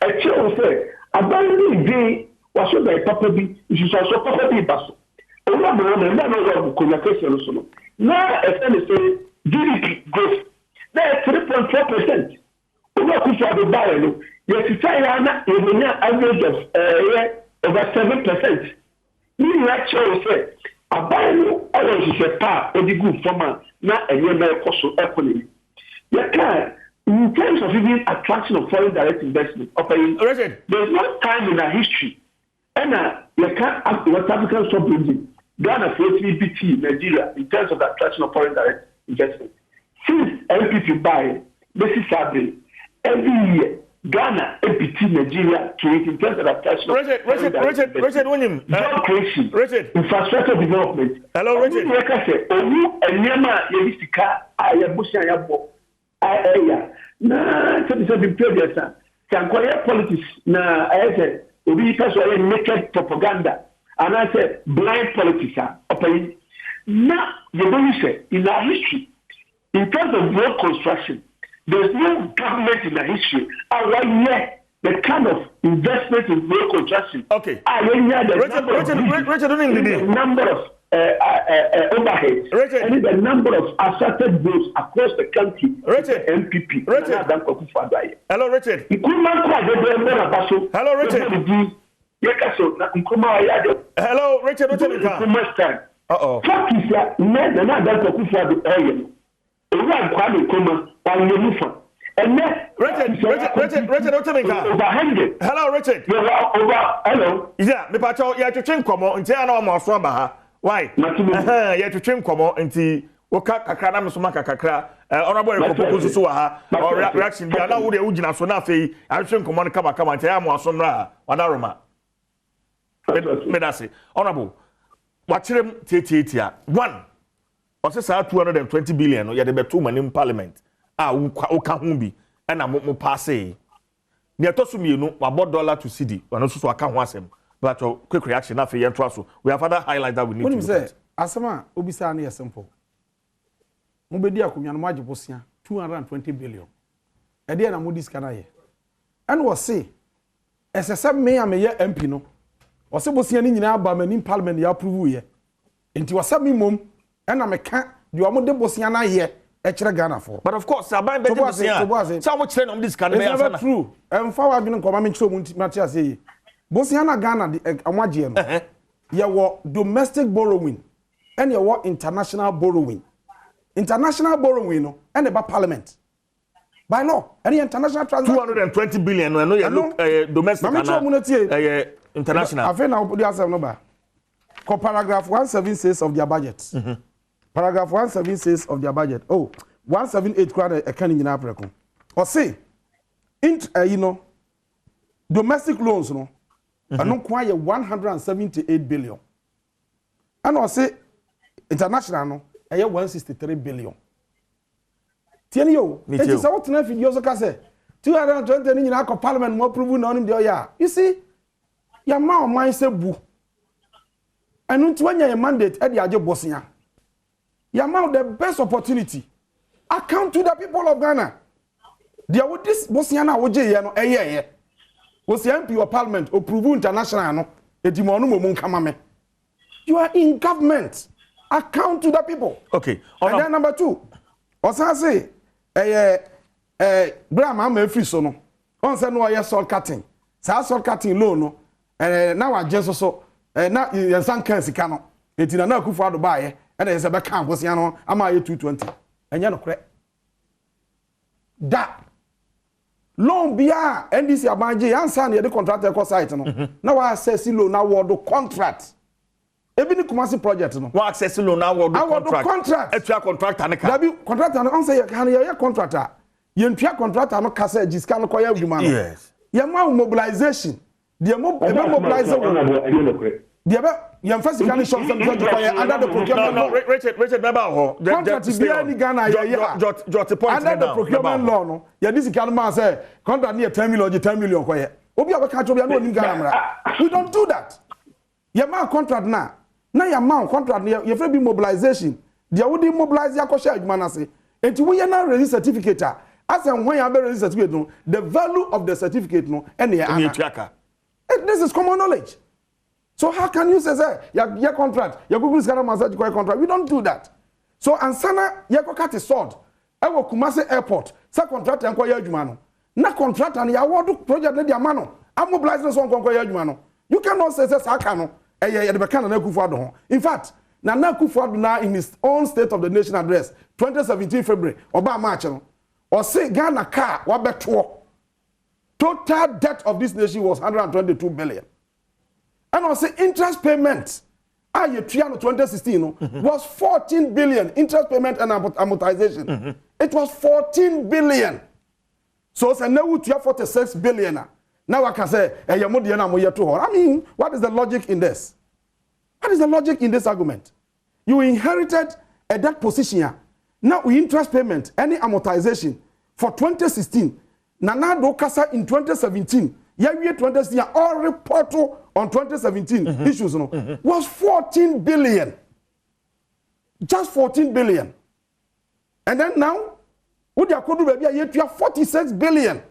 A child said, abandoning day was so by property, it is also property basel. Now, as I say, GDP growth, that's 3.4%. Yes, it's an average of over 7%. Meaning, actually, say, a bio always is a part of the good farmer, not a near coastal economy. You can, in terms of even attraction of foreign direct investment, there's no time in our history. And you can't ask West African sub-region, Ghana, BT, Nigeria, in terms of the attraction of foreign direct investment. Since MPP buy, this is Saturday. Every year, Ghana, MPT, Nigeria, create in terms of attraction. Richard, William. Job creation. Richard. Infrastructure development. Hello, Richard. Like I said, Owu Enyama Yelisika, Ayabushi Ayabo, Aya. Na, so this has been previous. Can acquire politics. Na, I said, Obi Kaswa naked propaganda. And I said, blind politics. Now, you know, you say, in our history, in terms of road construction, there's no government in the history. The kind of investment in road construction. Okay. Richard, the number of overheads. Richard. And the number of asserted votes across the country. Richard. MPP. Richard. Hello, Richard. Hello, Richard. Hello, Richard. Uh-oh. Hello, Richard. Hello. Yeah, me pacho ya twetwe nkomo nti ana o mo so ba ha. Why? Ya twetwe nkomo nti woka kakra na mesoma kakra honorable Ekopoko susu wa ha. Reaction bi na wo de ugina so na afei ahwe nkomo no kama nti ya mo aso mra wadaroma. Me dase. Honorable wachirem tietia. One. Ose sa 220 billion ya de beto manim parliament uka ho bi na mo pass e ne etoso mienu wabo dollar to cedi wano so aka ho asem but quick reaction na fe yento aso we have other highlight that we need to say asema obisa na ye simple mo bedi akonwa no maje bosia 220 billion e de na mo diska na ye and we say SSM me ameye MP no o se bosia ni nyina aba manim parliament ya approve ye enti wasami mom ena meka di omo de bosia na ye e kire Ghana for but of course aban be de bosia so mo kire no dis kan be answer true fa wa dwene nkoma me kire mo mati ase bosia na Ghana de amagye no ye wo domestic borrowing and ye wo international borrowing no and ba parliament by law any international transaction 220 billion no ye look domestic na international afa na obodi asem no ba ko paragraph 176 of their budget. Paragraph 176 of their budget. Oh, 178 kwara e kan nyina apreko. O say domestic loans no anon kwa ye 178 billion. And o say international no e ye 163 billion. Tieni yo, e ti say what na video so ka say 220 nyina ko parliament mo approve na onim de oya. You see, ya ma o man say bu. Anu nti wanya your mandate e de age bosia. You have the best opportunity. Account to the people of Ghana. There with this Bosiana Oje no eye. Bosian MP parliament approve international no. Edimonu mo kamame. You are in government. Account to the people. Okay. And then number 2. Osa say Bram am free so no on say no salt cutting sa salt cutting loan no na wa je so na yansan kan sika no enti na akufo ado ba ye na yesa be kan bosia no ama ye 220 enya no kre da loan bia NDC abanje yansan ye the contractor ko site no na wa access loan na award contract ebi ni Kumasi project no wa access loan na award contract etua contractor ne ka da bi contractor no on say ye contractor yentua contractor no kasa jiska no koya adwuma no yes ye ma mobilization de mobilize de be ye first can show some to koya under the procurement no Richard baba ho contract bia ni Ghana ye jot point under the procurement law no ye this can man say contract near 10 million koya obi abeka cho bia no ni Ghana mra we don't do that ye ma contract na ye ma contract ye free be mobilization de wo dey mobilize yakosha adwuma na say enti wo ye na release certificate as and when you have a certificate, no, the value of the certificate, no, and this is common knowledge. So how can you say, your contract, your Google Scanner massage contract? We don't do that. So ansana, your cut is sword. I will Kumasi Airport. Sa contract and koya jumano. Na contract and ya award project na diamano. I'm mobilizing so koya jumano. You cannot say sakano. The Bekana na Kufuado. In fact, Nana Kufuado now in his own State of the Nation address, 2017 February, Obama March. Or say Ghana car wabeto. Total debt of this nation was 122 billion. And I say interest payment. You 2016 was 14 billion interest payment and amortization. It was 14 billion. So say now we have 46 billion. Now I can say I mean, what is the logic in this? What is the logic in this argument? You inherited a debt position here. Now we interest payment, any amortization for 2016. Nana do kasa in 2017. Yeah, 2016. All report on 2017 issues was 14 billion. Just 14 billion. And then now, what you could do baby, you have 46 billion.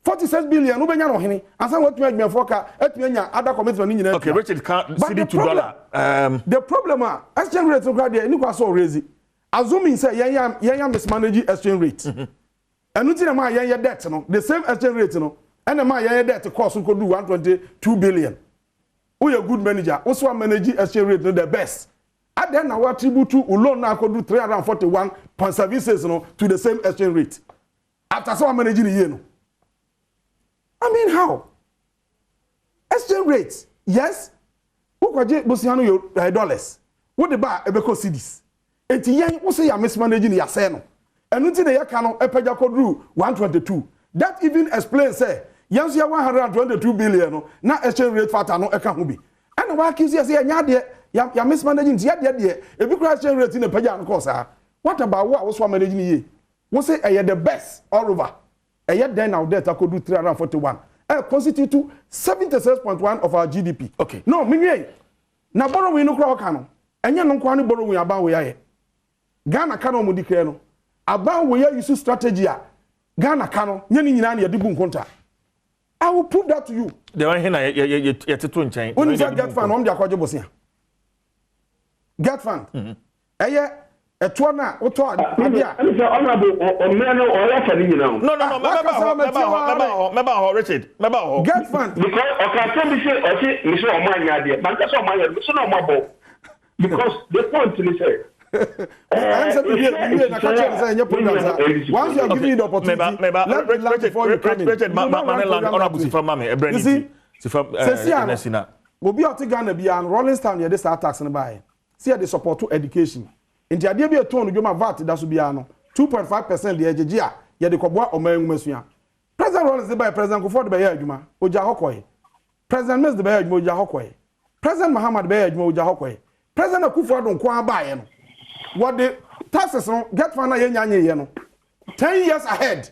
46 billion. No benya no hini. Asa what you me foka. Etmenya other commitment. Okay, Richard can't city to dollar. The problem exchange rate so grade. Ni kwa so raise. Assuming say yeah mismanage exchange rate. And nothing na yeah debt no. The same exchange rate no. And the yeah debt cost could do 122 billion. Who a good manager? Also manage exchange rate no the best. And then now attribute to loan now could do 341.76 no to the same exchange rate. After so managing the year no. I mean how? Exchange rate, yes. Who could get Bosiano your dollars? What the bar ebeko cedis? Eti yen wo say ya mismanaging ya say no. Enu ti na ya ka no epaja kodru 122. That even explains say yen so 122 billion no na exchange rate factor no eka ho bi. And wa ki say nya de ya mismanaging ti ya de ebi kura exchange rate na epaja no course ah. What about what was managing ye? Wo say the best all over. Then now debt kodru 341. Constitute 76.1 of our GDP. Okay. No, minye. Na borrowing no kura no. Enya no kwa ni borrowing aba we ya. Ghana ka no mo dikre no aba we ya use strategy a Ghana ka no nya ni nyina na ye dibu nkonta. I will prove that to you. The one here na ye teto nchen. Oni say get fund on dia kwaje bosia. Get fund. Eto na oto abia. Honorable omeno oya ni nyina. No, meba Richard. Meba ho. Get fund. Because okay me say omanya de. Man say omanya, me say no omabo. Because the point is say once you are giving you the opportunity, Richard, you see, we'll be out to Ghana and Rolling Stone, you start taxing by. See, they support to education. In the idea of tone, you might VAT, that's be 2.5% the EGA, yet the Cobwa or Mayumia. President Rollins the by President Kuford Bayer Juma, Oja Hokoi. President Miss the Bayer Moja Hokoi. President Muhammad Bayer Moja Hokoi. President Kuford on Kwa Bayen. What the taxes no get fana ye no 10 years ahead.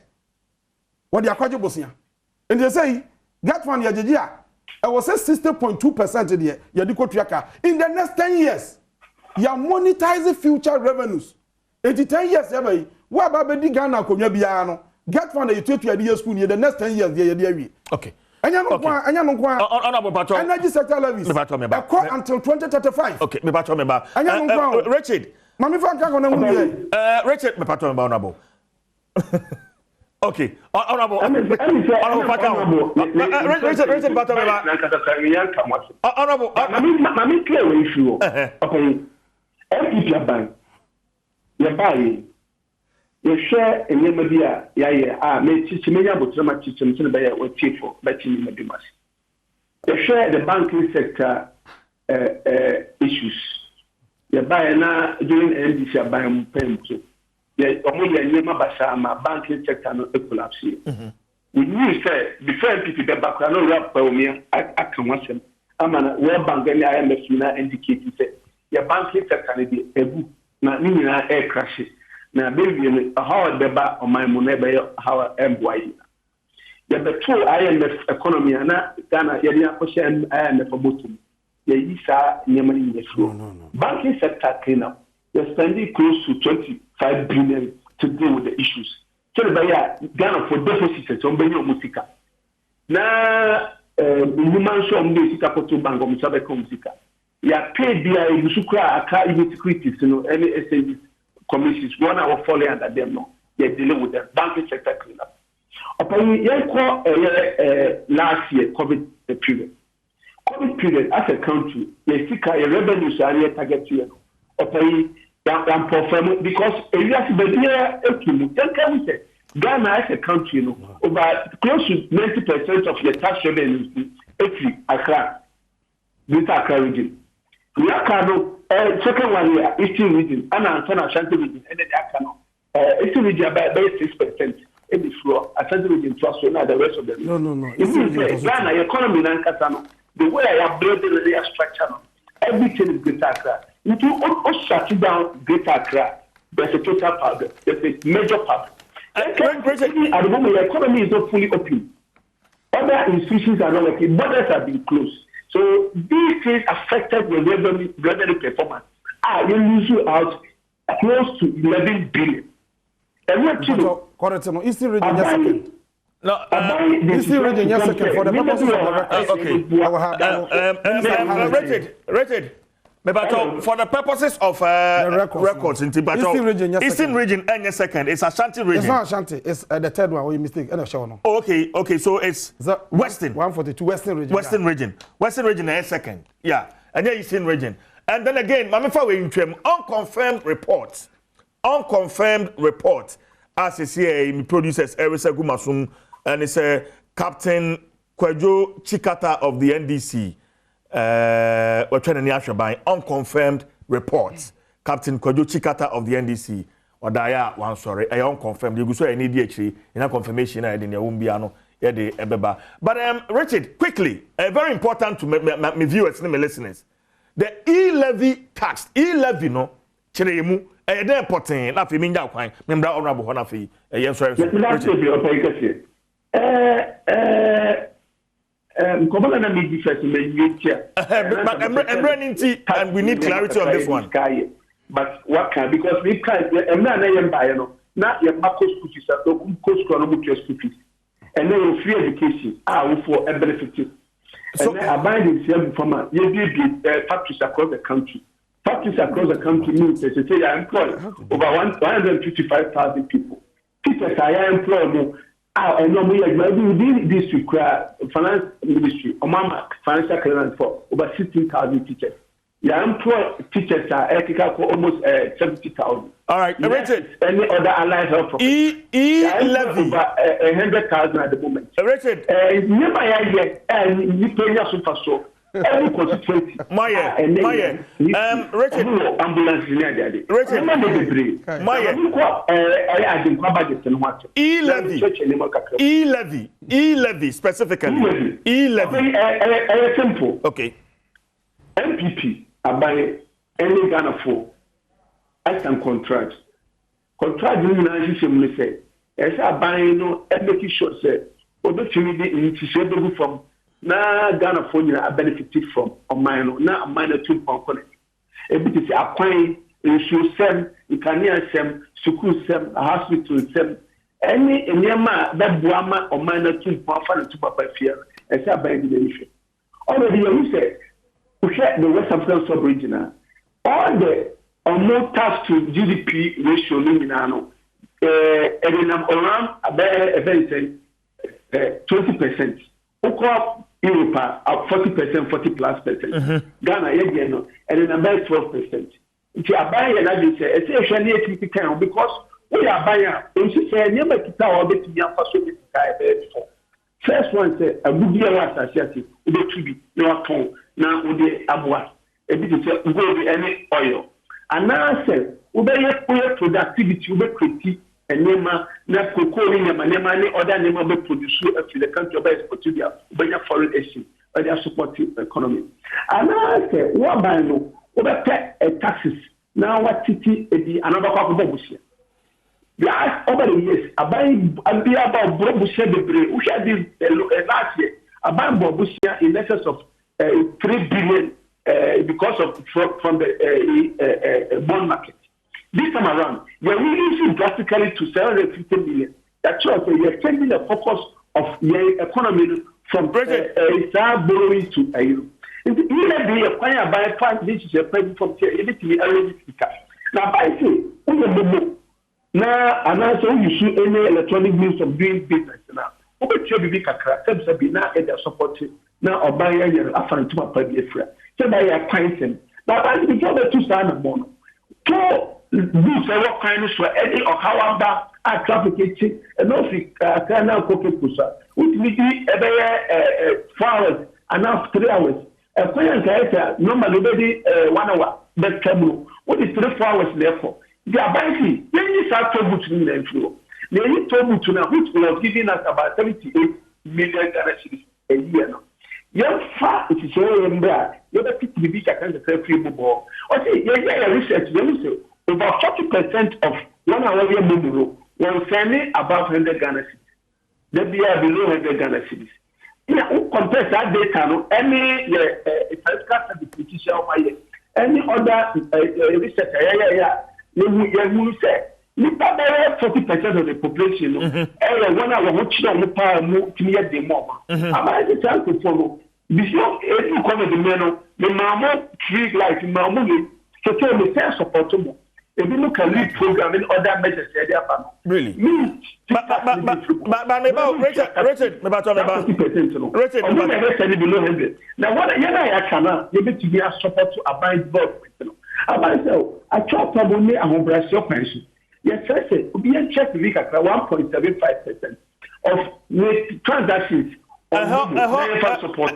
What the akwaje bosia. And they say get fana ye jejia. I was say 60.2% there. Ye di kotuaka. In the next 10 years, you are monetizing future revenues. 10 years ebe. Wa ba be di Ghana konwa bia no. Get fana ye tuatu ye school in the next 10 years ye dey wi. Okay. Anya no kwa. Honorable Pacho. Energy sector levies. Until 2035. Okay, me Pacho me ba. Richard Mami fan ka kona mu ye. Richard me pato me honorable. Okay. Honorable Honorable Richard Batamela. Honorable. I mean, clear way issue. Okay. MPP aban. You buy. You share in your media. Yeah. Me teach me about so much teaching to the what chief for betting in the mass. You share the banking sector issues. You buy now during NDC buying pen too. My banking sector no collapse. We knew say before people the background no rap for me I can watch them. Amana World Bank and IMF na indicate say your banking sector dey ebu na ni na air crash na baby how the back on my money by how MBY. The betul IMF economy na Ghana ye dey akoshe IMF botum. Ye yi sa nyema ni flow. Banking sector clean up. You're spending close to 25 billion to deal with the issues. So Ghana for deficit on Benio Musica. Now human show musica for bank of Musabeco Musica. Ya paid via Musukra aka securities, any SAG commissions, 1 hour falling under them no. They dealing with the banking sector cleanup. Upon last year COVID period. COVID period as a country, they seek a revenue target to you. Because Ghana as a country, over close to 90% of your tax revenue is Accra, Accra region. We are second one here, Eastern region, and Ashanti region, and then Eastern region about 6% in the floor, Ashanti region plus the rest of them. No. Ghana economy and Katano, the way I have built the structure, everything is Greater Accra. If you shut down Greater Accra, there's a total problem. There's a major problem. At the moment, the economy is not fully open. Other institutions are not working. Borders have been closed. So these things affected your revenue performance. You lose you out close to 11 billion. And what you know? Eastern region, yes, second. No, Eastern region, yes, second. For the purposes of the record. Rated. For the purposes of records in Tibato, Eastern region and your second, it's Ashanti region. It's not Ashanti, it's the third one. We mistake. Okay, so it's Western. 142 Western region. Western region is second. Yeah, and then Eastern region. And then again, Mamifa we interim unconfirmed report. As you see, producers Erisa Gumasum and it's Captain Kwejo Chikata of the NDC. We're trying to by unconfirmed reports. Captain Kwejo Chikata of the NDC. Wadaya one sorry, I unconfirmed. You go so any DHC in a confirmation I didn't umbiano yede ebeba. But Richard, quickly, very important to my viewers and my listeners. The e-levy tax, e-levy no chenemu dey important na fe minja kwan. Membra honorable hona fe yen sorry. But and we need clarity on this one. But what can because we can't not your Marcos cookies at the coast cookies. And then free education for a benefit. And then abiding self from factories across the country. Factories across the country means they say I employ over 155,000 people. Teachers I employ more. And no, we are within this require finance ministry, Omama financial clearance for over 16,000 teachers. You employ teachers are ethical almost 70,000. All right, Richard. Any other allied help? Levy over 100,000 at the moment. Richard, never yet, and you pay your super so. Every constituency. Maya, Richard, ambulance Richard, E-levy specifically. E-levy. Simple. Okay. MPP by any Ghana for as some contract. Contract you know say. As I buy no making sure say opportunity in to from na Ghana for you are benefited from on mine na minor 2 component. It is acquire issue sem, ikania sem, school sem, hospital sem. Any nyama that buama on minor 2 component to papa fear. As I buy the benefit. Already you say we share the West African sub-region. All the more tax to GDP ratio no around a very 20%. Europe 40%, 40+%. Ghana, and about 12%. If you are buying, it's actually a typical because we are buying. And she said, never to tell the young person. First one said, a good year was associated with the tribute, no tone, now with the abwa. A bit of any oil. And now I said, we have productivity, we critique. And Nema, na cocoa in Yamane, other Nema be produce to the country by Portugal, by your foreign issue, by their supportive economy. And I say, what by no, over taxes. Now, what city is another couple of Bobusia? Last over the years, I buy and be about Bobusia de Bre, which I did last year. I buy Bobusia in excess of 3 billion because of from the bond market. This time around, we are reducing drastically to 750 million. That's why we are changing the focus of the economy from borrowing to Europe. Even the acquire by fund, this is a present from here, it is already speaker. Now, I say, now, and also you see any electronic means of doing business now. Over to be a be now at the support now or buy a after to my public friend. So by a kind now, I before the 2 standard mono. Do several kinds for any or however I traffic and also canal cooking pusa, which we do every 4 hours and now 3 hours. A client normally 1 hour, that cable. What is 3-4 hours therefore? They are buying, then you start to put in the inflow. They need to move to now, which was giving us about 78 million a year now. Young fat is so in there. You have to be a kind of free mobile. Okay, yeah, research, about 40% of 1 hour mobile was selling above 100 Ghana cedis. They be below 100 Ghana cedis. Yeah, who compares that data no any any other research you say 40% of the population one hour which no power more clear the more about the chance to follow before any come the men the mamo tree like mamo so tell me sense support mo if you look at lead program in other measures they are really but Richard below 100 now what I can you be to be a support to abide board about so I chop probably a home pension. Yes, I said, we check the week at 1.75% of transactions. Support.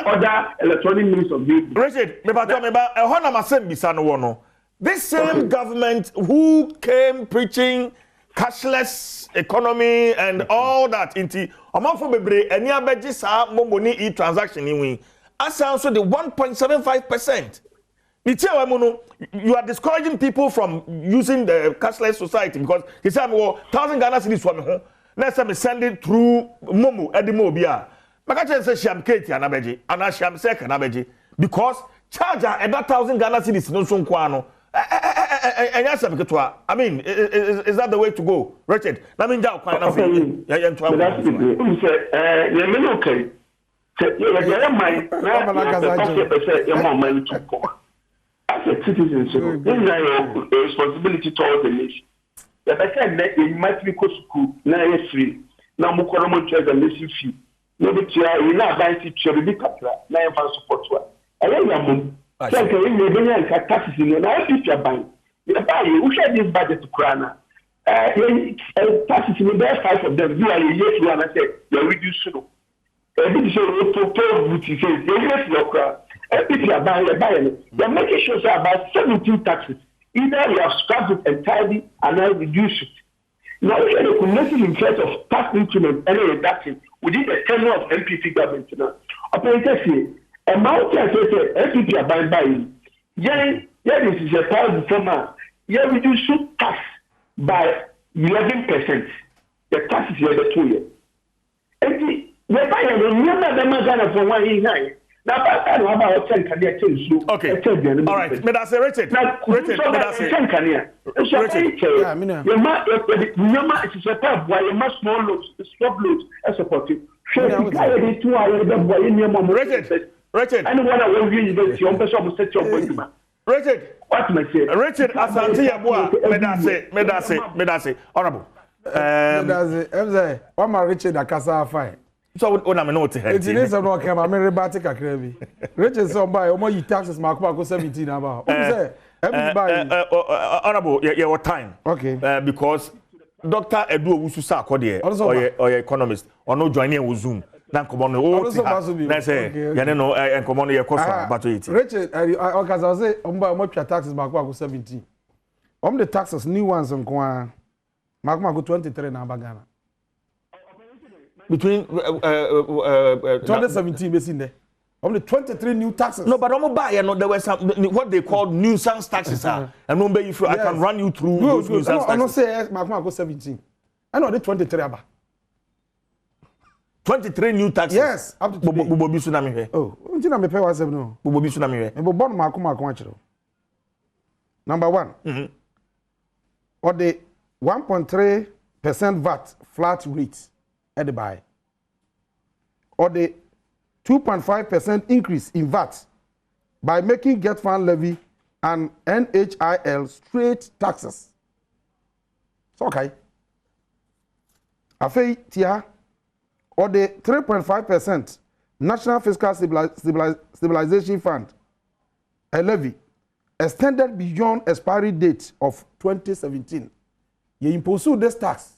Other electronic means of business. Richard, this same government who came preaching cashless economy and all that into amafo bebre any abeji sa money e-transaction in as also the 1.75%. You are discouraging people from using the cashless society because he said, well, 1,000 Ghana cedis for me home. Next time, send it through Momo, Edimobia. Makacha says, Sham Katie and Abeji, and I sham Sek and Abeji, because charger at 1,000 Ghana cedis, no son quano. I mean, is that the way to go? Richard, let me down quite nothing. As a citizen, this is your responsibility towards the nation. Like I said, you might be go to school, now you're free. Now, you can't charge a nation fee. Maybe you not buy it, you be capital, now you can support you. I don't know. So, you have taxes in your life, if you're buying. You're buying, who share this budget to Krana? Taxes in the best 5 of them, you are a year to and I say, you're reducing. Every day, you propose, which is your crowd. If you are buying, you're making sure about 17 taxes. Either you have scrapped it entirely and now reduce it. Now, we are connecting in terms of tax instruments and reduction within the tenure of MPP government now. Operators say, a mountain says, MPP are buying. Yeah, this is a power reformer. Yeah, reduce tax by 11%. The tax is here the 2 years. And we're buying, remember the Magana for 1 year. Now, I don't know about 10 Kanye too. Okay. All right. May I say Richard? Richard, may I say 10 Kanye? It is a part why you must small loads, stop loads, and support it. Richard. Anyone I will use your person will set your point. Richard. What me say? Richard Asante Yeboah, medase. Honorable. Medase. What my Richard Akasa fine. So when I'm not here. It is no come I'm rebate kakra bi. Richard so buy omo yi taxes makwa 17 about. Say everybody honorable your time. Okay. Because Dr. Edu Owusu sa akode or economist or no joining with Zoom. Na nkomo no o ti ha na say ya ne no nkomo no ye koso bato yiti Richard okaza say omo twa taxes makwa 17 the taxes new ones nko makwa 23 na bagana between 2017 basing there the 23 new taxes. No, but there were some what they call nuisance taxes and number if I can run you through those nuisance taxes. I don't say makwa 17 I know the 23 aba 23 new taxes. Yes, up to today. Bobo bisu na me hwe. Oh, unti na me pay wasem no. Bobo bisu na me hwe. Me bo bon makoma akira. Number 1. Or the 1.3% VAT flat rate at the buy. Or the 2.5% increase in VAT by making get fund levy and NHIL straight taxes. It's okay. Afei tia or the 3.5% National Fiscal Stabilization Fund, a levy, extended beyond expiry date of 2017. You impose this tax.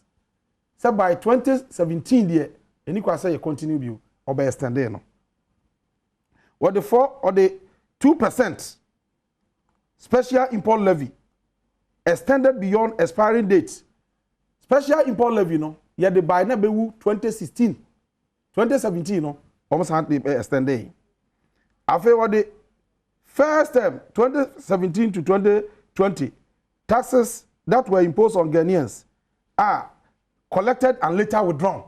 So by 2017, you can say you continue or by extending. Or the 2% special import levy, extended beyond expiring date. Special import levy, no, you had the buy 2016. 2017, no, almost had to extend. After what the first term, 2017 to 2020, taxes that were imposed on Ghanaians are collected and later withdrawn.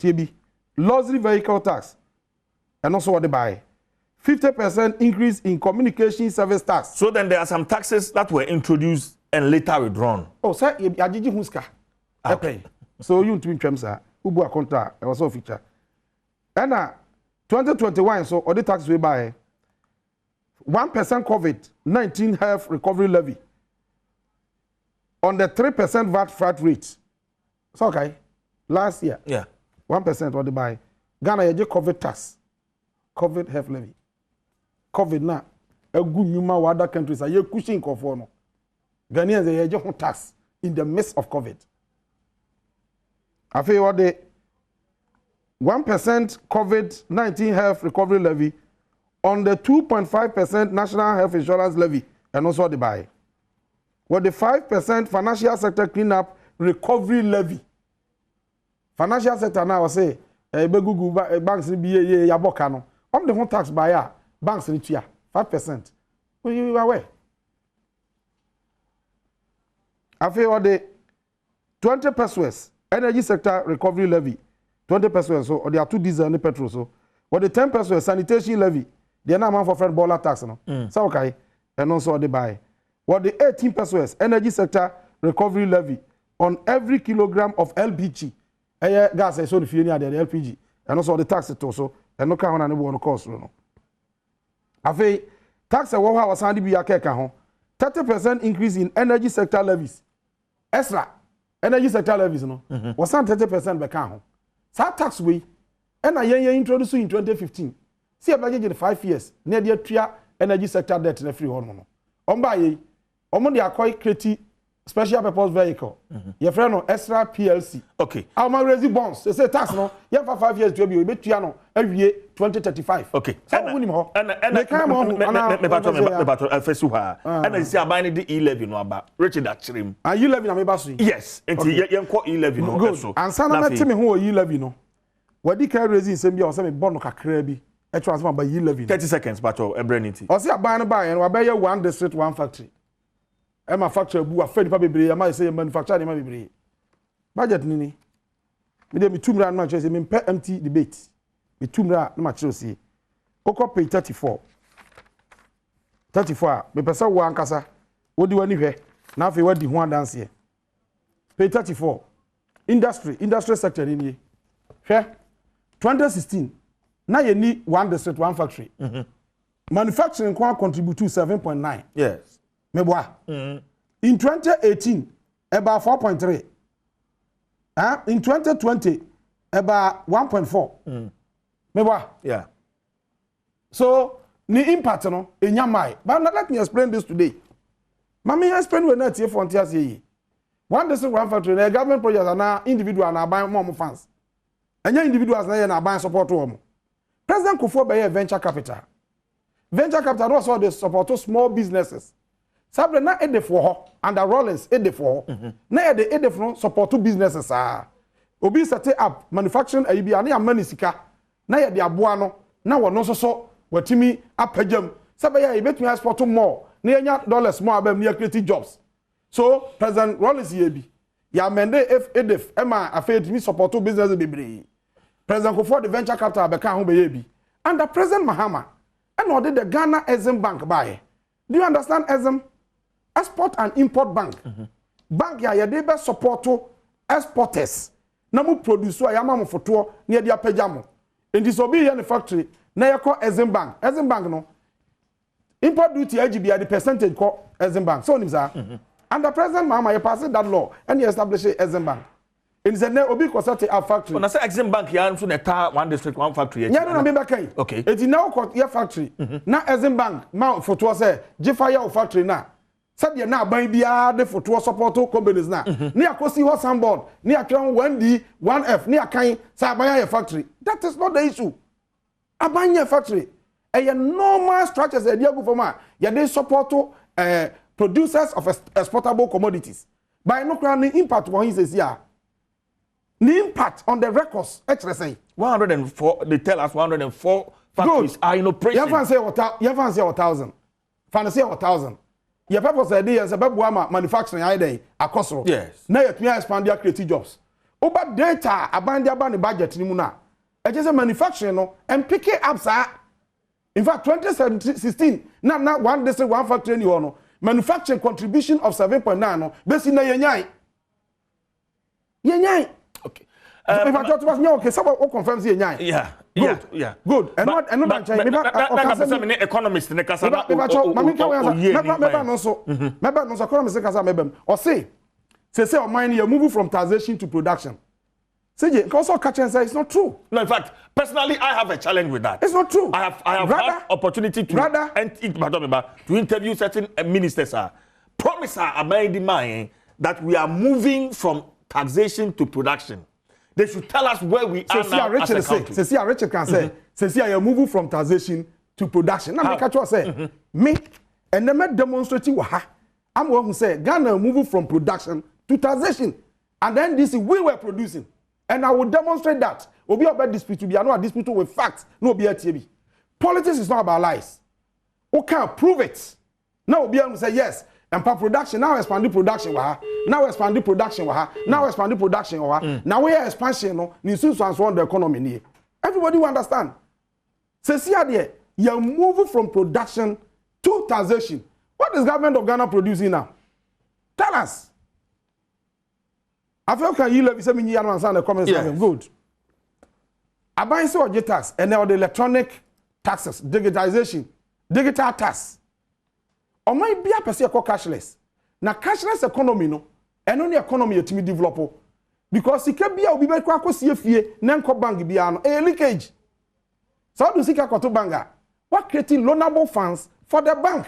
TB, luxury vehicle tax, and also what they buy. 50% increase in communication service tax. So then there are some taxes that were introduced and later withdrawn. Oh, sir, Ajiji Huska. Okay. So you to me, sir, Ubu a contract, it was so feature. And 2021, so all the tax we buy 1% COVID-19 health recovery levy on the 3% VAT flat rate. It's okay. Last year, 1% what they buy. Ghana you COVID tax, COVID health levy. COVID na a good human other countries are you pushing conform. Ghanaians they just tax in the midst of COVID. I feel what the 1% COVID-19 health recovery levy on the 2.5% national health insurance levy and also the buy. What the 5% financial sector cleanup recovery levy. Financial sector now say Google banks be yabokano. The whole tax buyer banks in 5%. Well, you are aware. I feel what the 20 pesos energy sector recovery levy. 20 pesos, so or there are 2 diesel and petrol, so what the 10 pesos sanitation levy, they are not man for Fred Bola tax, no. So okay, and also they buy. What the 18 pesos energy sector recovery levy on every kilogram of LPG, gas, so the fuel the LPG, and also the tax it also, and no count on the one cost, no. Afe tax a what was handy be a keka 30% increase in energy sector levies. Extra energy sector levies, no, was 30% by count. Sa tax way and I introduced in 2015. See a budget in 5 years. Near the tria energy sector debt in a free hormone. On by on the acquire creative special purpose vehicle. Your friend no extra PLC. Okay. How my raising bonds? They say tax no. You for 5 years to be a triano every year 2035. Okay. And I see a buying the 11 no about Richard Achrim. Are you living on my bus? Yes. And you call 11 no. Good. And Sana tell me who you living no. What the car raising same year or some bono kakrebi. A transfer by you living 30 seconds, but Ebrenity. Or see a buy and I buy you one district, one factory. And my factory who are fed probably I might say manufacturing my baby. Budget nini. Me 2 million much as a empty debate. Me 2 million much see. Oko pay 34. 34. Me pesa one kasa. What do you anywhere? Now if you want the one dance here. Pay 34. Industry sector in here. Fair. 2016. Now you need one district, one factory. Manufacturing can contribute to 7.9. Yes. Meboa. In 2018, about 4.3. In 2020, about 1.4. Meboa. Yeah. So, the impact no in your mind. But let me explain this today. Mami explain when not here for say. One this one factory, the government projects are now individual and are buying more funds. And your individuals are buying support to them. President Kufuor buy venture capital. Venture capital also they support to small businesses. Sabre na ede for her and the Rollins ede for her. Na ede for support to businesses ah. Obi set up manufacturing ayi bi money sika. Na ye de aboa no na wono so watimi apagam. Sabe ya betumi export to more. Na yenya dollars more abem na create jobs. So President Rollins ye bi. Ya mende EDF ema afet mi support to businesses bebre. President Kufuor the venture capital beka ho be ye bi. And the President Mahama and what did the Ghana Exim Bank buy? Do you understand Exim? Export and Import Bank. Bank ya ye dey support to exporters. Na mu producer ya ma mo foto na ye apagya mo. Enti so bi ye ne factory na ye call Exim Bank. Exim Bank no import duty AGB the percentage call Exim Bank. So nimsa. And the President Mahama he passed that law and he established Exim Bank. In the obi ko set a factory. When I say Exim Bank here so na one district one factory. Yeah, no be back. Okay. Eti now got your factory. Na Exim Bank ma foto say Jifaya factory na. Said na ban bia de foto support companies na. Ni akosi ho sandboard, ni atwan 1D, 1F, ni akan say aban your factory. That is not the issue. Aban your factory. A normal structures e dey go for ma. Ya dey support producers of exportable commodities. By no crown impact what he says here. The impact on the records, say 104, they tell us 104 factories are in operation. You haven't say 1,000. Fancy 1,000. Your purpose idea is about manufacturing idea across. Yes. Now you expand your creative jobs. Over data, abandon the budget ni muna. It is a manufacturing no and pick it up, sir. In fact, 2016, now one district, one factory ni ono. Manufacturing contribution of 7.9 no. Besi na yenyai. Yenyai. Okay. If I talk to us, okay, someone confirms here. Yeah. Good. Yeah. Good. And not economist in the casa. Or say or mine you move from taxation to production. Say also catch and say it's not true. No, in fact, personally, I have a challenge with that. It's not true. I have had opportunity to interview certain ministers. Promise about the mind that we are moving from taxation to production. They should tell us where we are now as a country. Richard can say, you're moving from taxation to production. Now, catch what say. Me, and then demonstrate I'm going to say, Ghana moving from production to taxation. And then this is we were producing. And I will demonstrate that. We'll be about dispute to be not a dispute with facts, no be a TB. Politics is not about lies. Okay, prove it. Now we'll be able to say yes. And per production, now expand the production. Now expand the production. Now expand the production. Now we are expansion. No, need to transform the economy. Everybody will understand. Say, see here, you're moving from production to taxation. What is government of Ghana producing now? Tell us. I feel you love me you understand the comments. Yes. Good. I buy so tax and now the electronic taxes, digitization, digital tax. Or might be a person called cashless. Now cashless economy no, and only economy to me develop because it can be a be back see fee, nanko bank be an a leakage. So do sika koto banga. What creating loanable funds for the bank?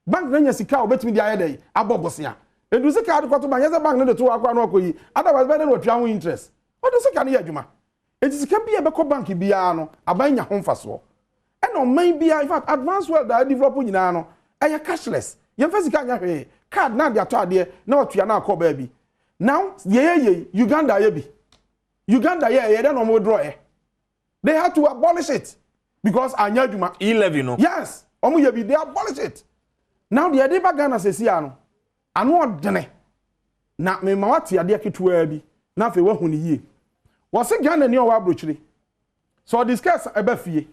Bank then sika obet me the other day, abobosia. And do sika koto bank, yes, a bank no the two akwa no koyi. Otherwise, better no try interest. What do sika near juma? It is can be a beko bank be ano, a buying your home for so. And on maybe in fact advanced world that developing in ano. Aya cashless. Yem first can card na dia to ade na otua na call baby. Now ye Uganda ye bi. Uganda ye dey no mo draw eh. They had to abolish it because anya dwuma e-levy no. Yes. Omo ye bi they abolish it. Now the ade ba Ghana sesi ano. Ano odene. Na me ma wate ade ketewa bi. Na fe wahu ni yie. Wo se Ghana ni o wa brochire. So discuss eba fie.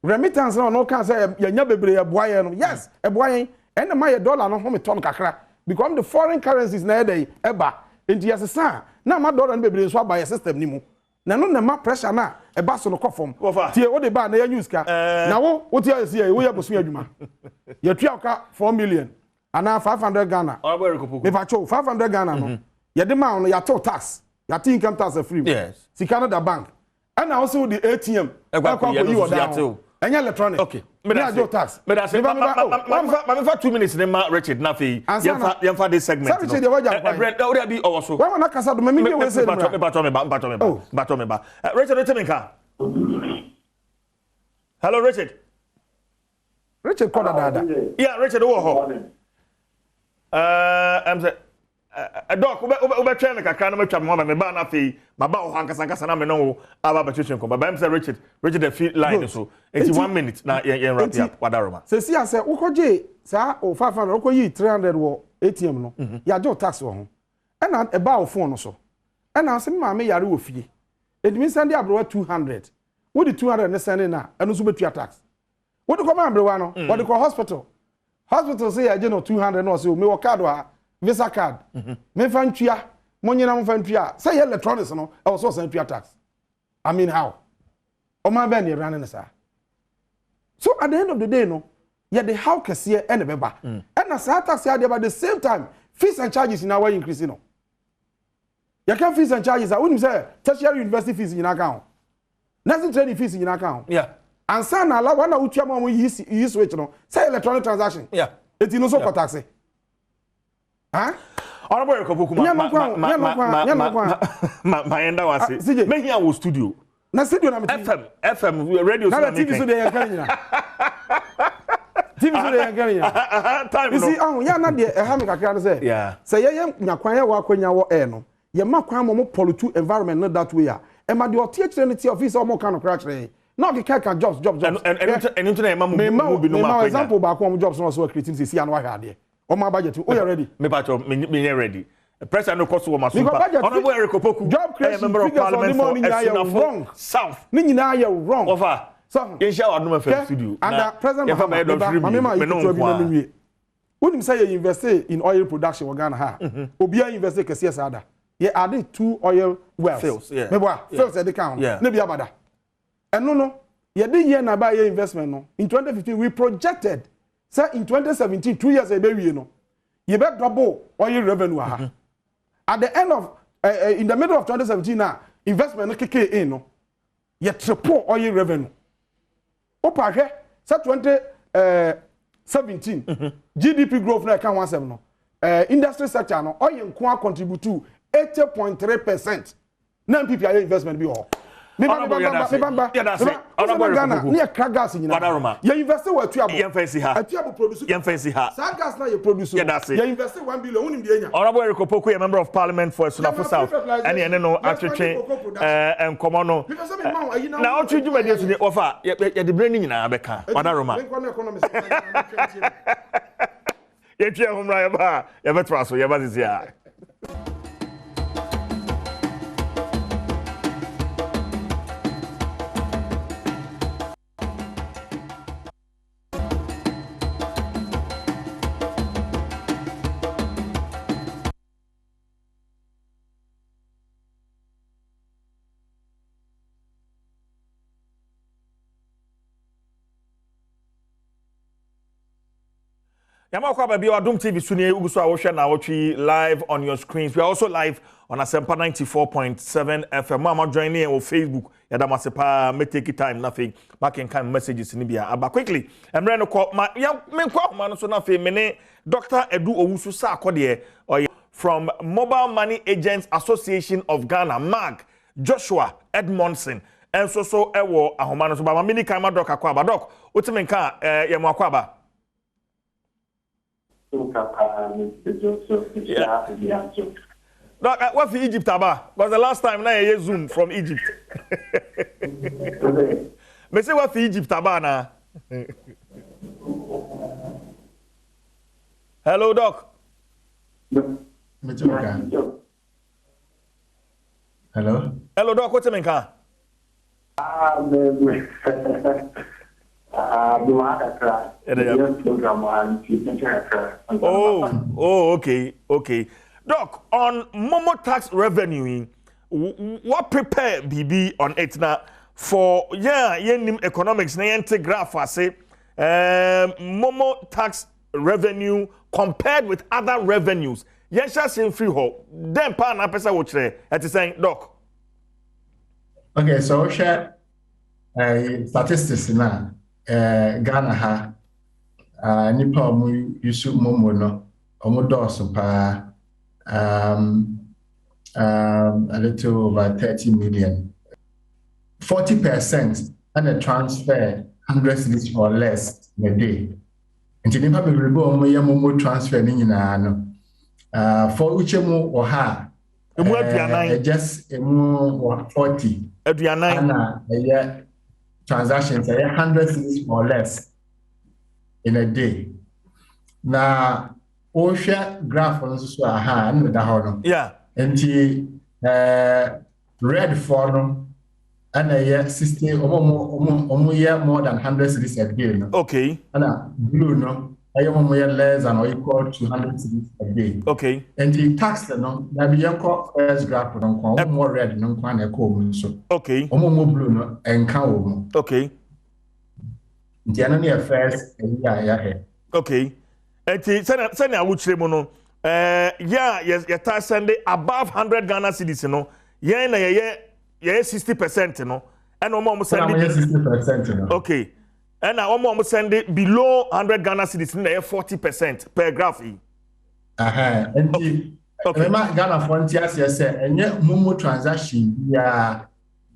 Remittance no can say yanya bebre eboaye no. Yes, eboaye. And my dollar no home ton kakra because the foreign currencies na dey eba. Enti yesesa na ma dollar no bebre so aba system ni mu. Na no na ma pressure na eba so no kofom. Tie wo de ba na ya use ka. Na wo tie ase e wo ya bosu adwuma. Ya tua ka 4 million. ana 500 Ghana me pacho 500 Ghana no ye de ma no ya to tax ya to income tax free yes sika no da bank and also the ATM kwa you or down enya electronic okay me da do tax me da say ma 2 minutes ne ma Richard na fe yemfa this segment no say waja kwa bread o be owo so when na kasa do me we say me bato me ba Richard Teminka hello Richard Koda dada yeah Richard wo ho I'm say doc ube try me kakra na matwa me ba na fe baba ho hankasa na me no aba ba twetwe ko baba am say Richard the field line so 1 minute na yen wrap up wadaroma say see say ukoje sa o 500 ukoyi 300 wo ATM no ya jo tax wo ho e na e ba o phone no so e na se ma me yare wo fie edimi send abrowa 200 wo di 200 ne send na eno so betua tax wo di ko ma abrowa no wo di ko hospital say ya je no 200 no say o me wo card wa visa card me fantua monyina mo fantua say electronics no e wo so send tax I mean how o ma be ne run ne sa so at the end of the day no yeah the how kese e ne beba and na sa tax ya dey, but at the same time fees and charges in our increase no you can fees and charges I wouldn't say tertiary university fees in account nursing training fees in account yeah and san na one na utua mo yi switch no say electronic transaction yeah it no so tax huh honorable Kopoku ma enda wase me here wo studio na studio na FM radio so na TV so dey yan nyina TV so dey yan nyina time you see ya na de ha me kakra no say say ye nyakwan ye wa kwanya wo no ye makwan mo politu environment no that way e ma de otie kire no tie office o mo kan no kra kire na o can jobs and into na mo bi no ma example ba ko mo jobs no so creating see an wa hwa de o ma budget o you ready me pacho me ready president no cost wo ma so honorable Eric Opoku job creation member of parliament for wrong south ni nyina ye wrong over so in share adom FM studio and president Mahama me no wie unim say you invest in oil production in Ghana ha obi a invest kese sada ye add 2 oil wells me boa fields e dey count na bi abada eno no ye dey year na buy investment no in 2015 we projected say in 2017 2 years e be wie no ye be double oil revenue ha at the end of in the middle of 2017 now investment no kick in no ye triple oil revenue opa hwe say 2017 GDP growth na kan 17 no industry sector no oil nko contribute to 80.3% na PPI investment bi ho me bamba Ghana ne ka gas nyina ye invest wa atuabo ye fancy ha atuabo produce ye fancy ha sa gas na ye produce ye invest 1 billion unim de nya honorable Eric Opoku ye member of parliament for Sunafo South and ye no atwetwe enkomo no na otwedwu ma de so de offer ye de brain nyina beka wadaroma ye twa homra ye ba ye betra so ye ba sisi ha Yamakwa baby Adom TV sunie uguso a wo hwe Nnawotwe Yi live on your screens. We are also live on Asempa 94.7 FM. Mama join me on Facebook. Yada masepa me take time nothing. Back in kind messages ni bia. Aba quickly. Emre no ko ma ya me kwa ma no so na fe me ne Dr. Edu Owusu sa akode from Mobile Money Agents Association of Ghana, MAG, Joshua Edmondson. And so ewo ahoma no so ba ma mini kan ma doc akwa ba doc. Otime nka ye mo akwa ba. Look, what for Egypt about? Was the last time I Zoom from Egypt? Me say what for Egypt about now? Hello, Doc. Hello. Hello, Doc. What's your name? Okay. Doc, on Momo tax revenue, what prepare BB on it now for economics na graph say Momo tax revenue compared with other revenues. Yen sha sin free ho. Then pa na pesa wo kire. Et is saying doc. Okay, so we share statistics na Ghana ha nipa omu yusu momo no omu dɔɔso pa a little over 30 million. 40% and a transfer 100 cedis or less in a day. And the nipa bebrebe omu ya momo transfer ni nyina no. For uchemu or ha just emu 40 and transactions 100 cedis or less in a day. Now o share graph on so aha and da ho no. Yeah. And red for no and a year 60 omo year more than 100 cedis a day no. Okay. And blue no less than or equal to 100 cedis a day. Okay. And the tax no na be yanko first graph no kwa more red no kwa na ko so. Okay. Omo blue no enka wo. Okay. The another first yeah. Okay. Eti send a wuchire mu no yeah ta send above 100 Ghana cedis no yen na ye 60% no and omo send 60% no. Okay. And now omo send below 100 Ghana cedis na 40% per graph. And the Ghana frontier say enye momo transaction ya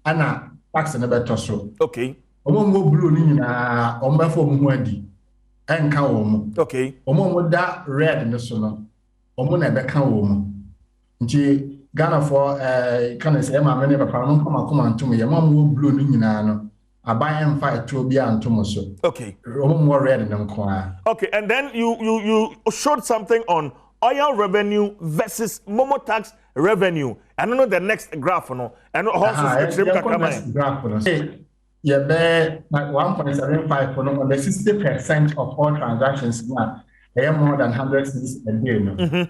ana tax na beto so. Okay. Omo blue ni na omo fo mu adi enka wo mu. Okay. Omo da red no so no omo na be ka wo mu. Nti Ghana for can say ma me ne papa no koma ntum ye mo blue ni nyina no aban emfa eto bia ntum so. Okay. Omo red no nko a. Okay, and then you showed something on oil revenue versus momo tax revenue. I don't know the next graph no. And also graph no. Yeah, be 1.75 on the 60% of all transactions now. They are more than 100 cedis a day. No?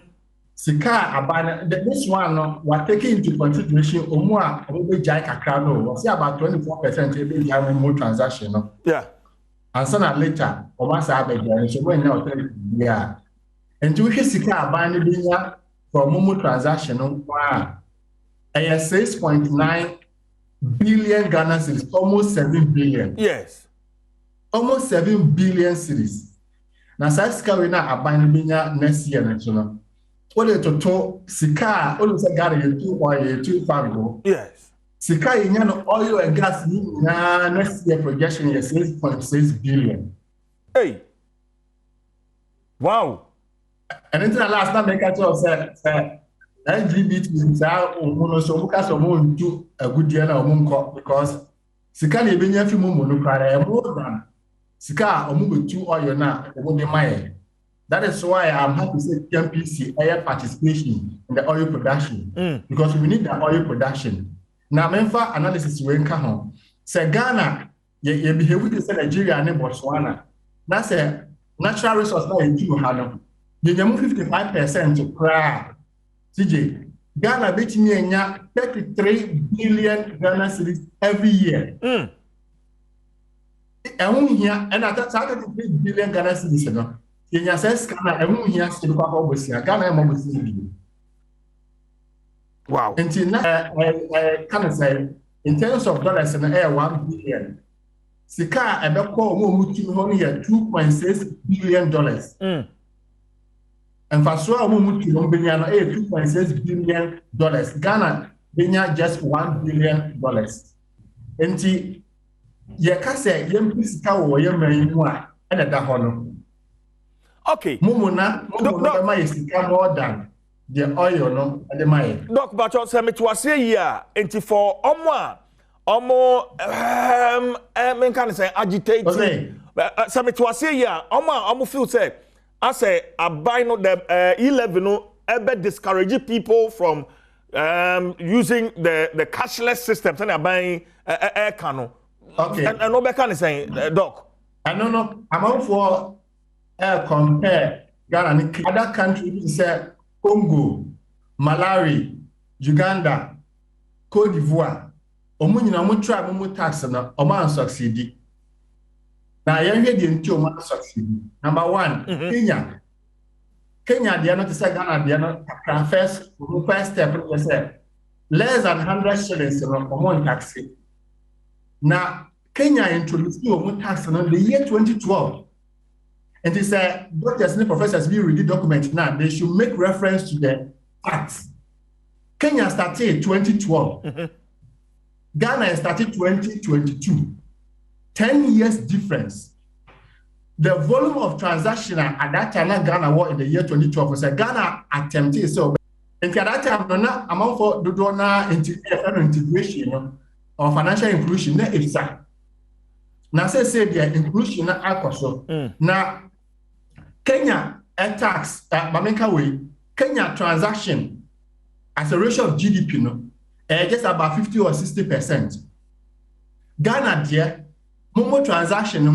Sika abana this one no we're taking into consideration omua obe jai kakra no. We see about 24% ebe jai more transaction no. Yeah. And so later omasa abegya so when now yeah. And to we sika abana binya from momo transaction no kwa 6.9 billion Ghana cedis, almost 7 billion. Yes. Almost 7 billion cedis. Now, Sika we na abandon binya next year next no. Only to Sika, only say Ghana you 2 or 2 fago. Yes. Sika inya no oil and gas na next year projection is 6.6 billion. Hey. Wow. And then last time make it say LGBT say omo so muka so mo ntu agudie na omo nko because sika na ebenya fi mo no kwara e more than sika omo betu oil na omo de maye. That is why I'm happy to say MPC air participation in the oil production because we need the oil production. Now memfa analysis we nka ho say Ghana ye behave to say Nigeria and Botswana. Na say natural resource na e do ha no. Ye nyamu 55% to cry. CJ, Ghana betimi enya 33 billion Ghana cedis every year. And here and at 33 billion Ghana cedis no. Kenya says Ghana and here still kwa obosia Ghana mo bosia. Wow. Until can say in terms of dollars in air 1 billion. Sika ebeko mo muti ho no here 2.6 billion dollars. And for so $2.6 billion. Ghana benya just $1 billion. And ye kase yempisa wo ye manyu a na da ho no. Okay. Mumuna ma sika more than the oil no and the money. Doc Bacho say me to say here enti for omo men can say agitate. Say me to say here omo feel say I say buy no the 11 no ebe discourage people from using the cashless system. Say buying air cano. Okay. And no be can say doc. I don't know. I'm out for compare Ghana and other countries say Congo, Malawi, Uganda, Cote d'Ivoire. Omo nyina mo try mo tax na omo an succeed. Now, young lady in Choma succeed. Number one, Kenya. Kenya, they are not a second, they are not first step. Less than 100 shillings on common taxi. Now, Kenya introduced new tax in the year 2012. And they said, doctors and professors will read the document now. They should make reference to the tax. Kenya started 2012. Ghana started 2022. 10 years difference. The volume of transaction at that time, Ghana was in the year 2012. So Ghana attempted so. And at that time, amount for the donor integration or financial inclusion, now say the inclusion now Kenya tax Kenya transaction as a ratio of GDP just about 50 or 60%. Ghana there Momo transaction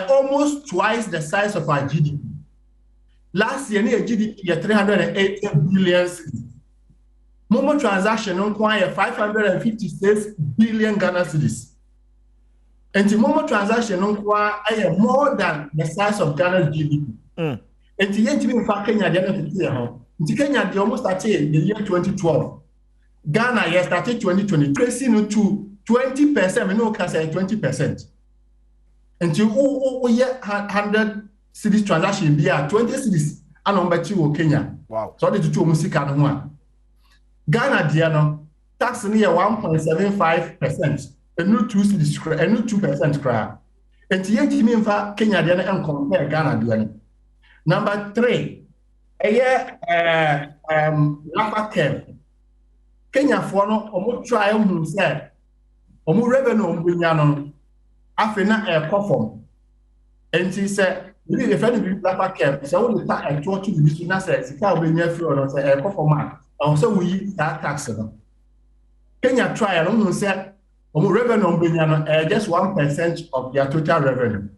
almost twice the size of our GDP. Last year, GDP 380 billion. Momo transaction 556 billion Ghana cedis. And the Momo transaction more than the size of Ghana's GDP. And the year Kenya they almost started the year 2012. Ghana started 2020, tracing to 20%. We know can say 20%. Until we 100 cities transaction be 20 cities and number 2 Kenya. Wow. So the two musica no one. Ghana diano tax near 1.75%. A new 2 cities a new 2% cry. And the yet mean for Kenya diana and compare Ghana diana. Number 3, a year Lapa Kev. Kenya for no omo try who said omo revenue mbunyano afena e conform. And he said we the friend of Lapa Kev so we ta e to the business say sika obenya free or say e conform also we that tax no. Kenya try no say omo revenue mbunyano just 1% of their total revenue.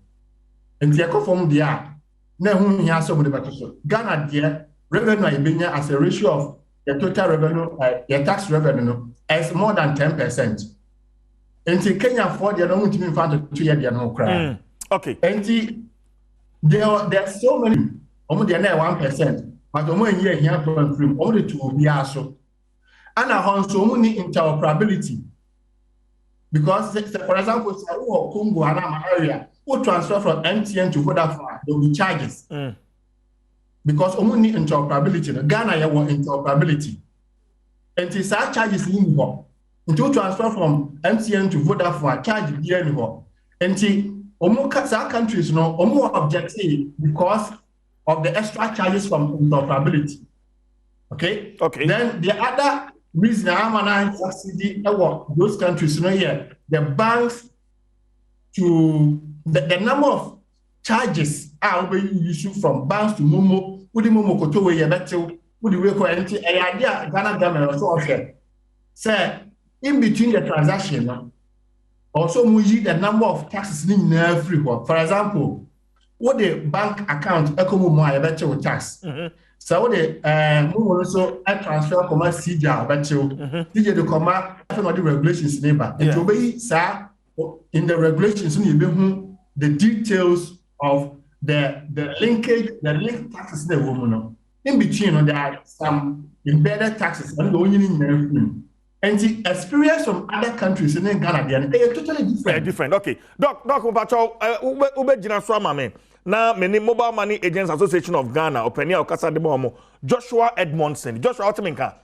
And the conform there na hu hia so mo de bato. Ghana there revenue ibenya as a ratio of the total revenue, the tax revenue is more than 10%. And Kenya for the long time in front of 2 years, no cry. Okay. And there are so many, almost 1%, but almost year here from only to be also. And I have so many interoperability. Because, for example, Congo and area who transfer from MTN to Vodafone, there will be charges. Because only interoperability, Ghana you want interoperability. And the charges in more. Until transfer from MTN to Vodafone, charge here anymore. And the almost countries no more objective because of the extra charges from interoperability. Okay? Okay. Then the other reason I'm subsidy those countries you know here, the banks to the number of charges are issued from banks to Momo, would the Momo Koto ye better, would the record idea Ghana government also offer. Say in between the transaction, also we the number of taxes in everywhere. For example, what the bank account economy better with tax. So the Momo also transfer commerce CJ better. CJ the commerce the regulations neighbor. It will be sir in the regulations you be the details of the linkage, the link taxes in the woman. In between, there are some embedded taxes and the only and the experience from other countries in Ghana, they are totally different. Very different. Okay. Doc Mpacho, Ube Jina Swama me. Na many Mobile Money Agents Association of Ghana, Openia Okasa de Momo, Joshua Edmondson. Joshua Otiminka.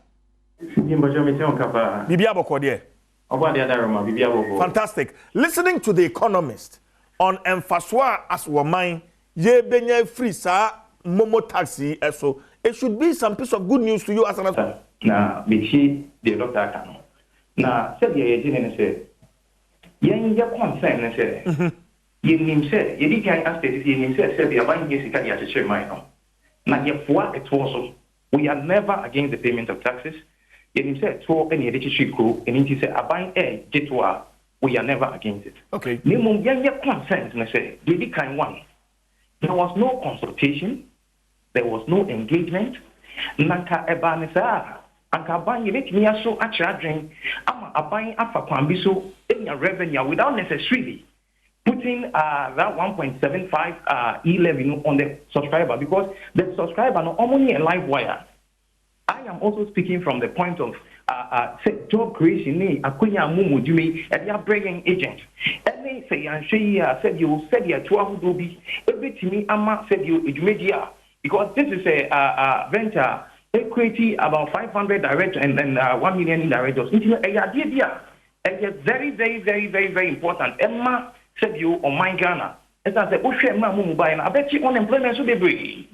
Bibiabo Kodie. Fantastic. Listening to The Economist on Enfaswa as woman, ye benye free sa Momo taxi so it should be some piece of good news to you as an na bichi the doctor kanu na said ye didn't say yen ye concern say ye nim say ye di kan aspect ye nim say the aban ye sika ya che mai no na ye for it also we are never against the payment of taxes ye nim say to any edition ko any say aban getwa we are never against it. Okay. Minimum yen ye concern say ye di kan one. There was no consultation, there was no engagement. Nanka ebanisa, anka ban yet me so a children, ama aban afa kwambi so in your revenue without necessarily putting that 1.75 e-levy on the subscriber, because the subscriber not only a live wire. I am also speaking from the point of job creation. Akunya mumu jumi, and they are bringing agents. And they say, and she said you said you 12 dobi. Every time Amma said you media, because this is a venture equity about 500 direct and 1 million indirectors. It's very, very, very, very, very important. Emma said you on my Ghana. As I said, I bet you unemployment should be breaking.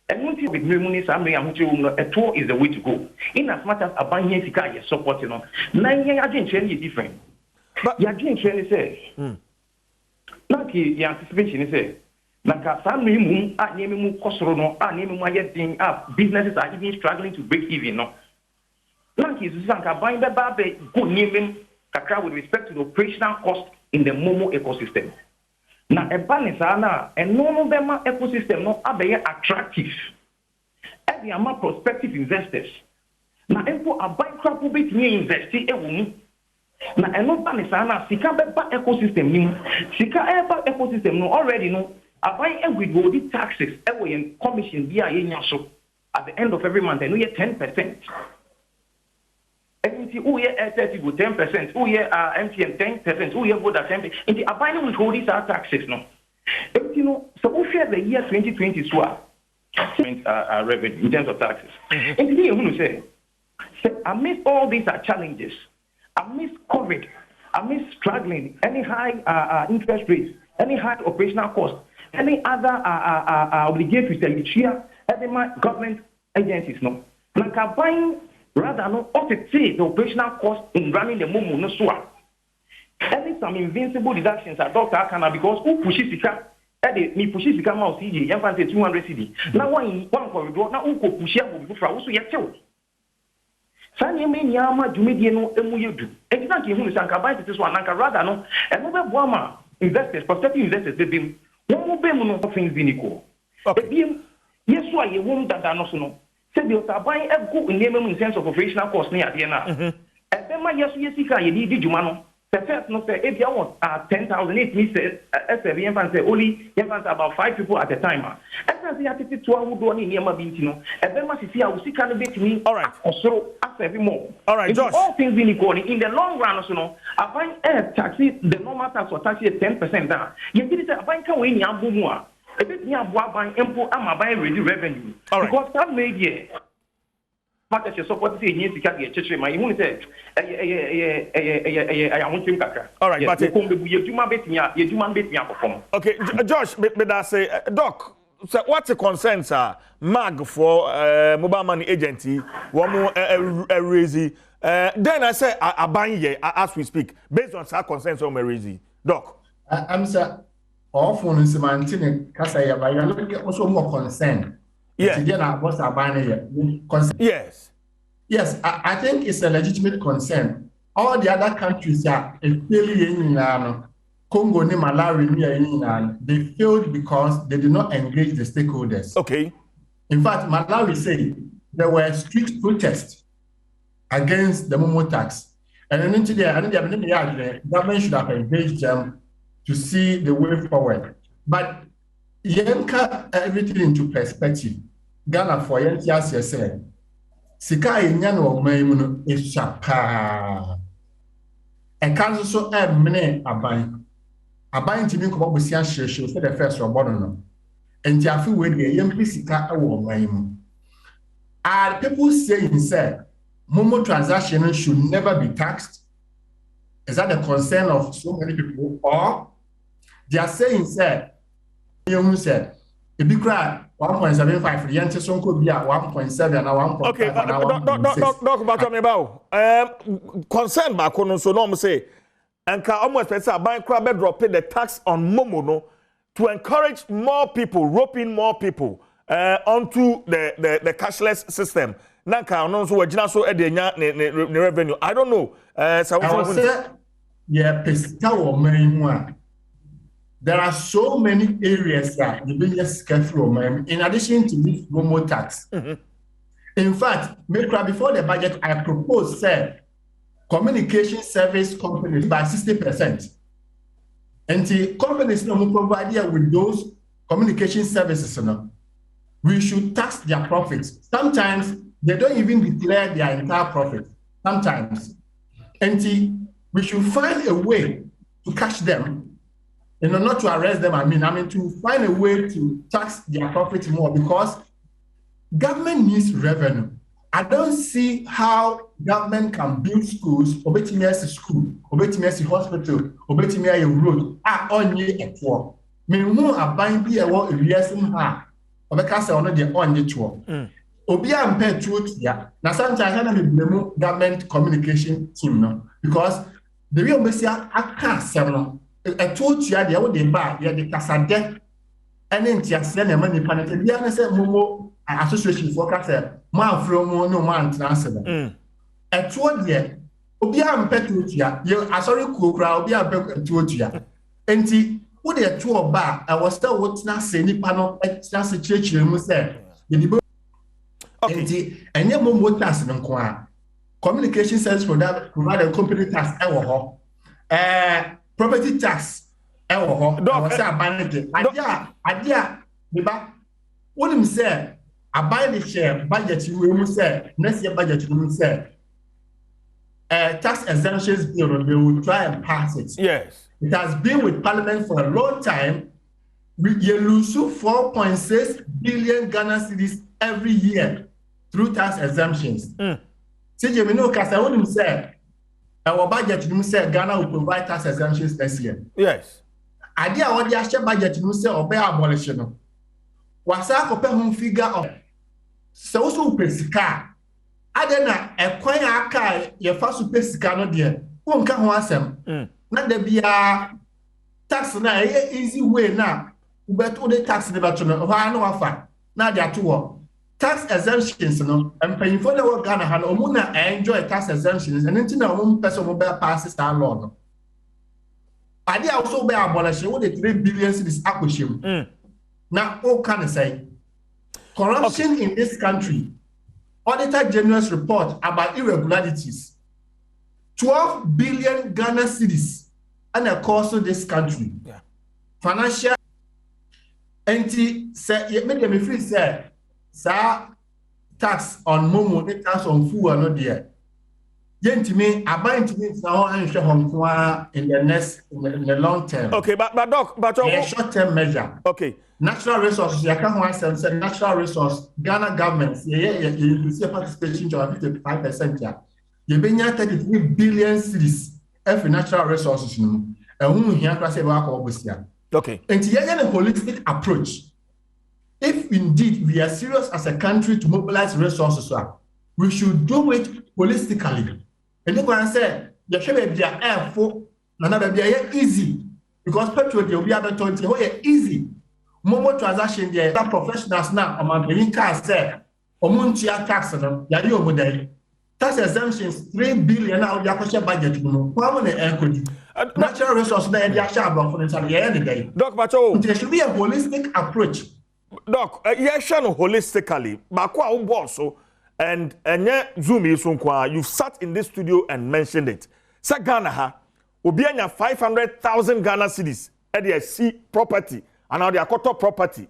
And one thing with Mimuni Samri and a tour is the way to go. In as much as a buying Sika is supporting on. 9 years, I didn't change it different. But you didn't change it. Lucky, the anticipation is Naka Samri Moon, at Nemu Kosrono, at Nemu thing up. Businesses are even struggling to break even. No. Lucky is Sanka buying the baby good naming Kakra with respect to the operational cost in the Momo ecosystem. Now, a balance and none of them ecosystem no are very attractive. Every amount prospective investors. Now, people are bankrupt with me investing a woman. Now, and no balance Sika beba ecosystem Sika eba ecosystem no already no. I buy every body taxes every in commission via so at the end of every month and we get 10%. And who here 30 go 10%, who here MTN 10%, who here go that 10%. And the abiding with all these are taxes, no. And you know, so we share the year 2020 revenue in terms of taxes. And today I'm going to say, amidst all these challenges, amidst COVID, amidst struggling, any high interest rates, any high operational costs, any other obligatories that you share, every government agencies, no. Like buying rather no offset the operational cost in running the Momo no swap. Having some invincible deductions at Dr. Akana because who pushes Sika, me pushes Sika mouse CD, young fancy 200 CD. Now one corridor, now who could push up with also yet too. Sanya mean Yama, Jumidiano, and you do. Exactly who is Anka this one, Anka rather no, and over Bama investors, prospective investors, they be one more bemuno things vinico. Okay. Yes, why you won't that are not so. Said you are buying a good name in sense of operational cost near the end. And then my yes, you did Jumano. The first no say if you want 10,000, it means as a young say only young about 5 people at a time. As I attitude to who do near my Bintino, and then must see how we can be me. All right. Or so after every more. All right, Josh. All things being equal in the long run, also no. I find air taxi, the normal tax or taxi is 10% down. You did it, I find can win Yambu. A bit near buying import, I'm buying revenue. All right. Because that made ye. But as you support the years to get church, my immune said, I want to Kaka. All right, but you do my bit, you do my bit. Okay, Josh, but I say, Doc, so what's the concern, sir? Mag for mobile money agency, one more raising. Then I say, I buy ye as we speak, based on our concerns on Merizi. Doc, I'm sir. Often in Semantine, Casaya, but you're also more concerned. Yes. Yes. Yes, I think it's a legitimate concern. All the other countries are failing in Congo, Malawi, they failed because they did not engage the stakeholders. Okay. In fact, Malawi said there were strict protests against the Momo tax. And then today, I think the government should have engaged them to see the way forward. But Yenka everything into perspective. Ghana for Yentia said, Sika Yano Maymuno is Shapa. And council so many a buying to me come up with Sian Shesho, said the first or Bono. And Jaffu with the young Sika award Maymu. Are people saying, sir, Momo transaction should never be taxed? Is that the concern of so many people? Or they are saying, sir, you said, if you cry 1.75, the answer could be at 1.7 and 1.5. Okay, Dr. Batomeba, concern back on so normal say, and can almost say, buying crab drop the tax on Momono to encourage more people, rope in more people onto the cashless system. Nanka, no, so we're so at the revenue. I don't know. Yeah, there are so many areas that the business can flow, in addition to this Momo tax. In fact, before the budget, I proposed, communication service companies by 60%. And the companies no provide here with those communication services. We should tax their profits. Sometimes they don't even declare their entire profit. Sometimes. And we should find a way to catch them, not to arrest them. I mean to find a way to tax their profits more, because government needs revenue. I don't see how government can build schools, obetimiasi school, obetimiasi hospital, obetimiasi road, onye etwo. Me hu aban bi ewo ewiasem ha, obeka se ono de onye two. Obi ampe two tia. Na sometimes na me blame government communication team no, because the way obesia aka asem no, two tia de wo de ba, de kasade ene ntiase na ma nipa na bia na se momo association for kase man from no man transfer. Etuo de obi ampe two tia, ye asori kuokura obi ampe two tia. Enti wo de etuo ba I was still what na se nipa no transfer church mu se enti enye momo tax nko a communication service provide a company tax ewo ho property tax ewo ho I was say abandon adia biba wonim say aban the share budget we mu say next year budget we mu say tax exemptions bill they will try and pass it. Yes, it has been with parliament for a long time. We lose 4.6 billion Ghana cedis every year through tax exemptions. CJ me no kasa wonim say our budget we say Ghana will provide tax exemptions this year. Yes, idea what the share budget we say obey abolition no wasa ko pe home figure of so pesika adena ekwan aka ye fa so pesika no de won ka ho asem na da bia tax na easy way na ubeto the tax ne beto no ho anu afa na de ato tax exemptions no empanyin for the work Ghana ha no omu na enjoy tax exemptions and nti na omu person mo be pass that law no ade also be abolish wo the 3 billion cedis akoshem. Now, all can I say? Corruption in this country. Auditor General's report about irregularities. 12 billion Ghana cedis and the cost of this country. Yeah. Financial. Say, make them free say, tax on momo, tax on food or not there. Gentlemen, about to me now in the next in the long term. Okay, but doc, but a short-term measure. Okay. Natural resources, you can't want to say natural resource. Ghana government, you see participation to 55% here. You been 33 billion cedis every natural resources. And who here can say about here? Okay. And to a holistic approach. If indeed we are serious as a country to mobilize resources, we should do it holistically. And you can say, you should be air for another be easy because petrol will be able to easy. Momo transaction there, that professionals now, paying cash there, Omuntia tax them, Yadi Obodai. Tax exemptions 3 billion now, Yakosha budget, permanent equity. Natural resources there, Yasha for the end of the day. Doc, but there should be a holistic approach. Doc, yes, holistically, but also, and Zoom is you've sat in this studio and mentioned it. Sa Ghana ha, Obianya 500,000 Ghana cedis, at the sea property. And now they are cut property.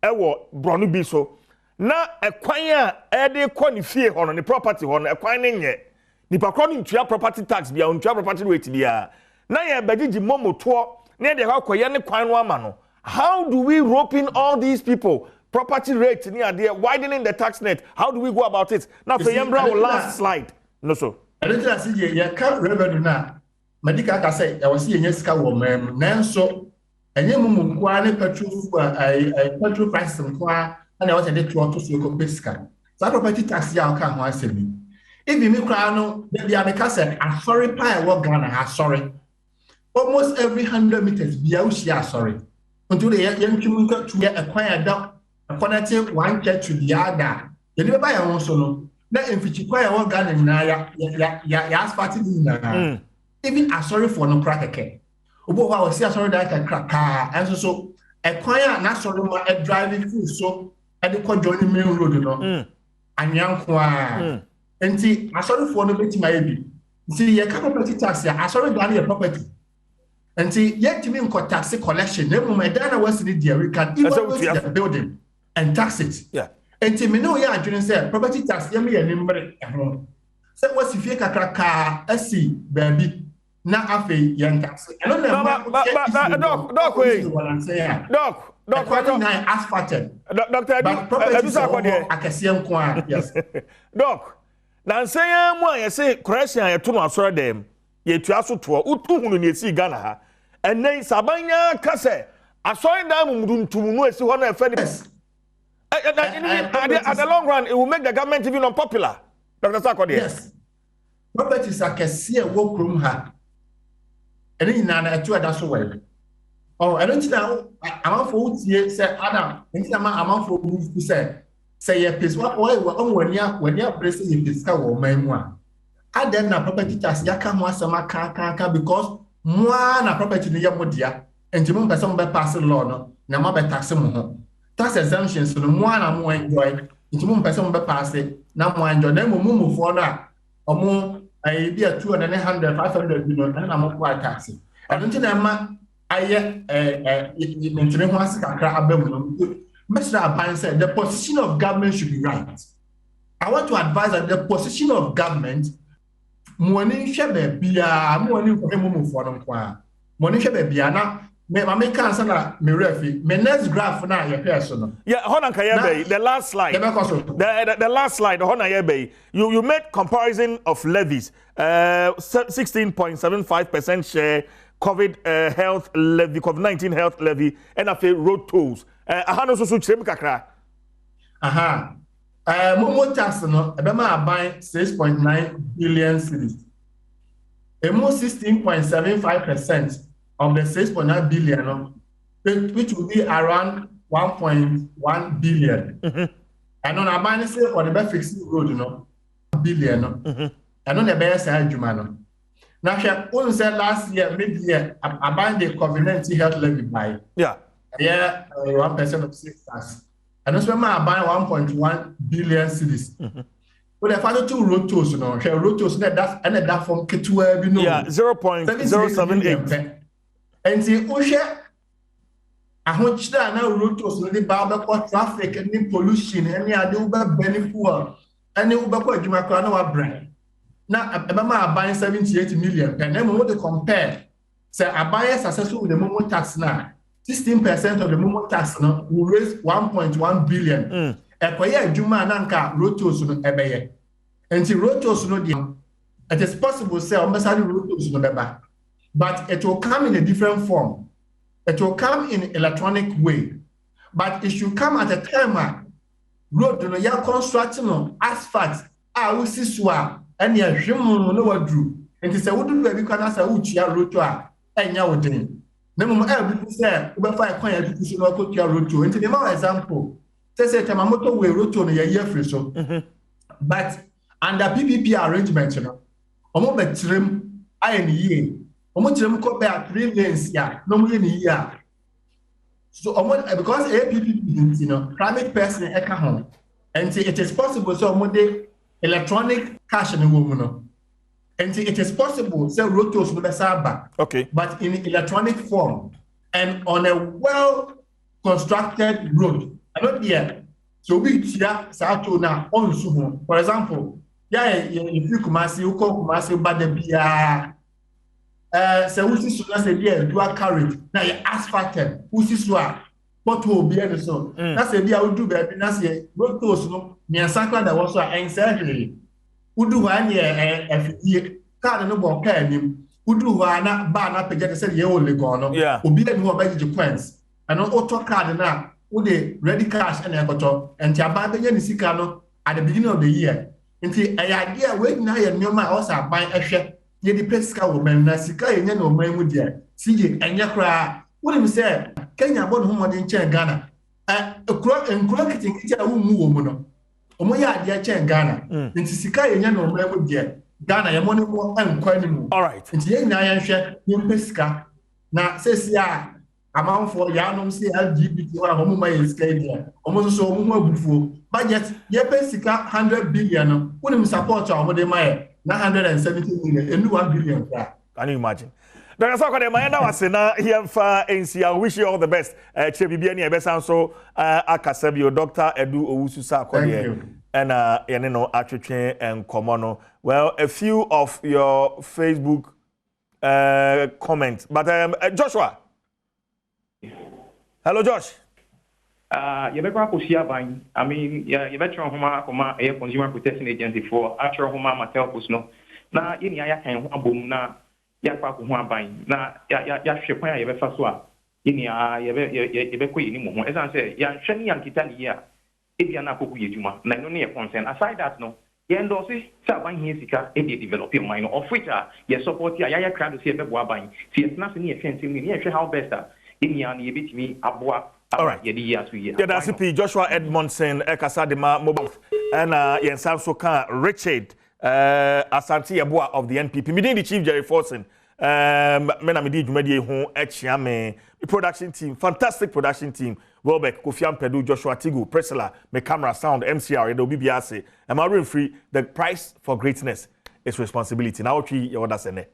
Ewo bronu bi so. Na ekwan a de kwani fie ho no ne property ho no ekwan ne nye. Nipa kro no ntua property tax bia ntua property rate bia. Na ye bagigi momoto na de ha koye ne kwan no ama no. How do we rope in all these people? Property rate ni ade widening the tax net. How do we go about it? Now for Yembra last slide. No so. Eleta si ye ka revenue na. Medika ka say e wasi ye sika wo mem. Nanso enye mumu kwa ne petrol prices kwa na what dey to so ko pesika. That property tax ya ka ho asemi. If me kwa no dey ameka say sorry pa e wo Ghana sorry. Almost every 100 meters bia wo shia sorry. Until the yentwimu ka to e kwan ada connecting one church to the other. Ye ne ba ya won so no. Na emfichi kwa e wo Ghana na ya asphalt ni na. Even sorry for no crack again. Obo wa see sorry that can crack and so e kwan na sorry ma e driving through so e dey ko join main road no anyanko a enti sorry for no beti ma e bi see ye ka property tax ya sorry do na property And see, yet to me in tax collection, no moment Dana was in the we can even go to the building and tax it. Yeah. And to me, no, yeah, I didn't say property tax, yummy and number. So what's if you can car, a see, baby. Not a fee, young tax. I don't know. Doc, asphalted. Doctor, I can see him quiet. Yes. Doc, now say, I say, crashing, I told my sorry, them. Ye to aso to utu ni esi Ghana ha ene sabanya kase asoy da mumduntu no esi ho na efe at the long run it will make the government even unpopular. Dr. Sakode. Yes. Properties are kese wo krom ha ene ina na etu ada so we oh I don't know amanfo utie say Adam nti na amanfo move say ye pese what when ya press ye pese ka wo man mu a Adem na property tax yaka ho asema ka because moa na property no yemodia enti mo pese mo be pass law no na mo be tax mo ho tax exemptions no moa na mo enjoy enti mo pese mo be pass na mo enjoy na mo mumufo na omo ai bi a 200 500 billion na mo kwa tax enti na ma aye mentime ho asika kra abam no Mr. Aban said the position of government should be right. I want to advise that the position of government money shebe bia money ko hemu for no kwa money shebe bia na me kan say na me refi me next graph na ye pay so no yeah honan kaye the last slide the last slide honan ye you made comparison of levies 16.75% share COVID-19 health levy and afi road tolls ahano so chrem kakra Momo tax no ebema buy 6.9 billion cedis. Emo 16.75% of the 6.9 billion no, which will be around 1.1 billion. And on a buy say for the best fixed road no billion no. And on the best side juma no. Now she only said last year mid-year I buy the community health levy by. Yeah. 1% of 6 tax. And also, I buy 1.1 billion cedis. Well, if I do 2 road tolls, you know, road tolls, that's and that from Ketua, you know. Yeah, 0.078. And see, Osha, I want you to now road tolls, the barber traffic, and pollution, and the Uber benefit, and the Uber you might brand. Now, I buy 78 million, and then we want to compare. Say, I buy a successful with the Momo tax now. 16% of the Momo tax no, will raise 1.1 billion. Ekoye Juma nanka rotos no ebeye. Enti rotos no it is possible say ombasadi rotos no beba. But it will come in a different form. It will come in electronic way. But it should come at a time road no ya construction no asphalt usi swa and ya hwemu no wadru. Enti say wodu be bi kana say utua roto a enya wodin. No more everything say we find coin education no go to roto. Into the more example, say Tamamoto we roto no year free so. But under PPP arrangement, you know, omo betrem aye ni ye. Omo trem ko be 3 lanes ya, no more ni year. So omo because PPP you know, private person e ka ho. And it is possible so omo de electronic cash in woman no. And it is possible say rotos no be saba. Okay. But in electronic form and on a well constructed road. I don't hear. So we tia sato na on sumo. For example, if you Kumasi, you call Kumasi bade bia say usi suna say there dual carriage. Na you asphalted. Usi swa pothole bia so. Na say bia udu be na say rotos no ni ansakla da was so ense udu wa nye afidie card no bo ka anim udu wa na ba na page de say ye o legon no obi anu wa ba gigi coins and auto card na wo de ready cash and ekoto enti aba be nya ni sika no at the beginning of the year enti idea we na ye nyoma o sa ban ehwe ye di pesika wo man na sika ye nya no man mu dia sije enya kra wo dem say Kenya bo no modern chen Ghana nkuro kitikiti a wo mu wo mu no omo ya ade chen Ghana nti sika ye nya no man mu dia Ghana ye money mo ankwa ni mu all right nti ye nya ye hwe ye pesika na sesi a amanfo ya no say LGBT wa homo ma ye sika dia omo so omo abufuo budget ye pesika 100 billion no woni support a omo de ma ye na 170 million enu 1 billion ka. Can you imagine? Dr. Sakode, my enda was na here for NC. I wish you all the best. Chebibi any best so akasebio Dr. Edu Owusu Sakode. And you know atwetwe and komono. Well, a few of your Facebook comments. But Joshua. Hello Josh. You better go see ban. I mean, you better homa a consumer protection agency for actual homa myself no. Na ini ya kan abom na ya kwa ko ho aban na ya hwe kwan ya be fa so a ini ya be ko yini mo ho esan say ya hwe ni yankita ni ya ebia na akoku yeduma na no ne concern aside that no ya endorse sa ban hi sika e dey develop your mind of which ya support ya crowd say be bo aban see it's not ni e fentim ni e hwe how best ini ya ni e betimi aboa. All right. Yeah, that's it. Joshua Edmondson, Ekasadema Mobile, and Yensan Soka Richard Asante Yabua of the NPP. Me the Chief Jerry Forson. Mena me di jumedi ho echiame. Production team, fantastic production team. Welbeck, Kofiam Pedu, Joshua Tigu, Priscilla, me camera, sound, MCR, Edo BBRC. I'm free. The price for greatness is responsibility. Now, you what that's in there.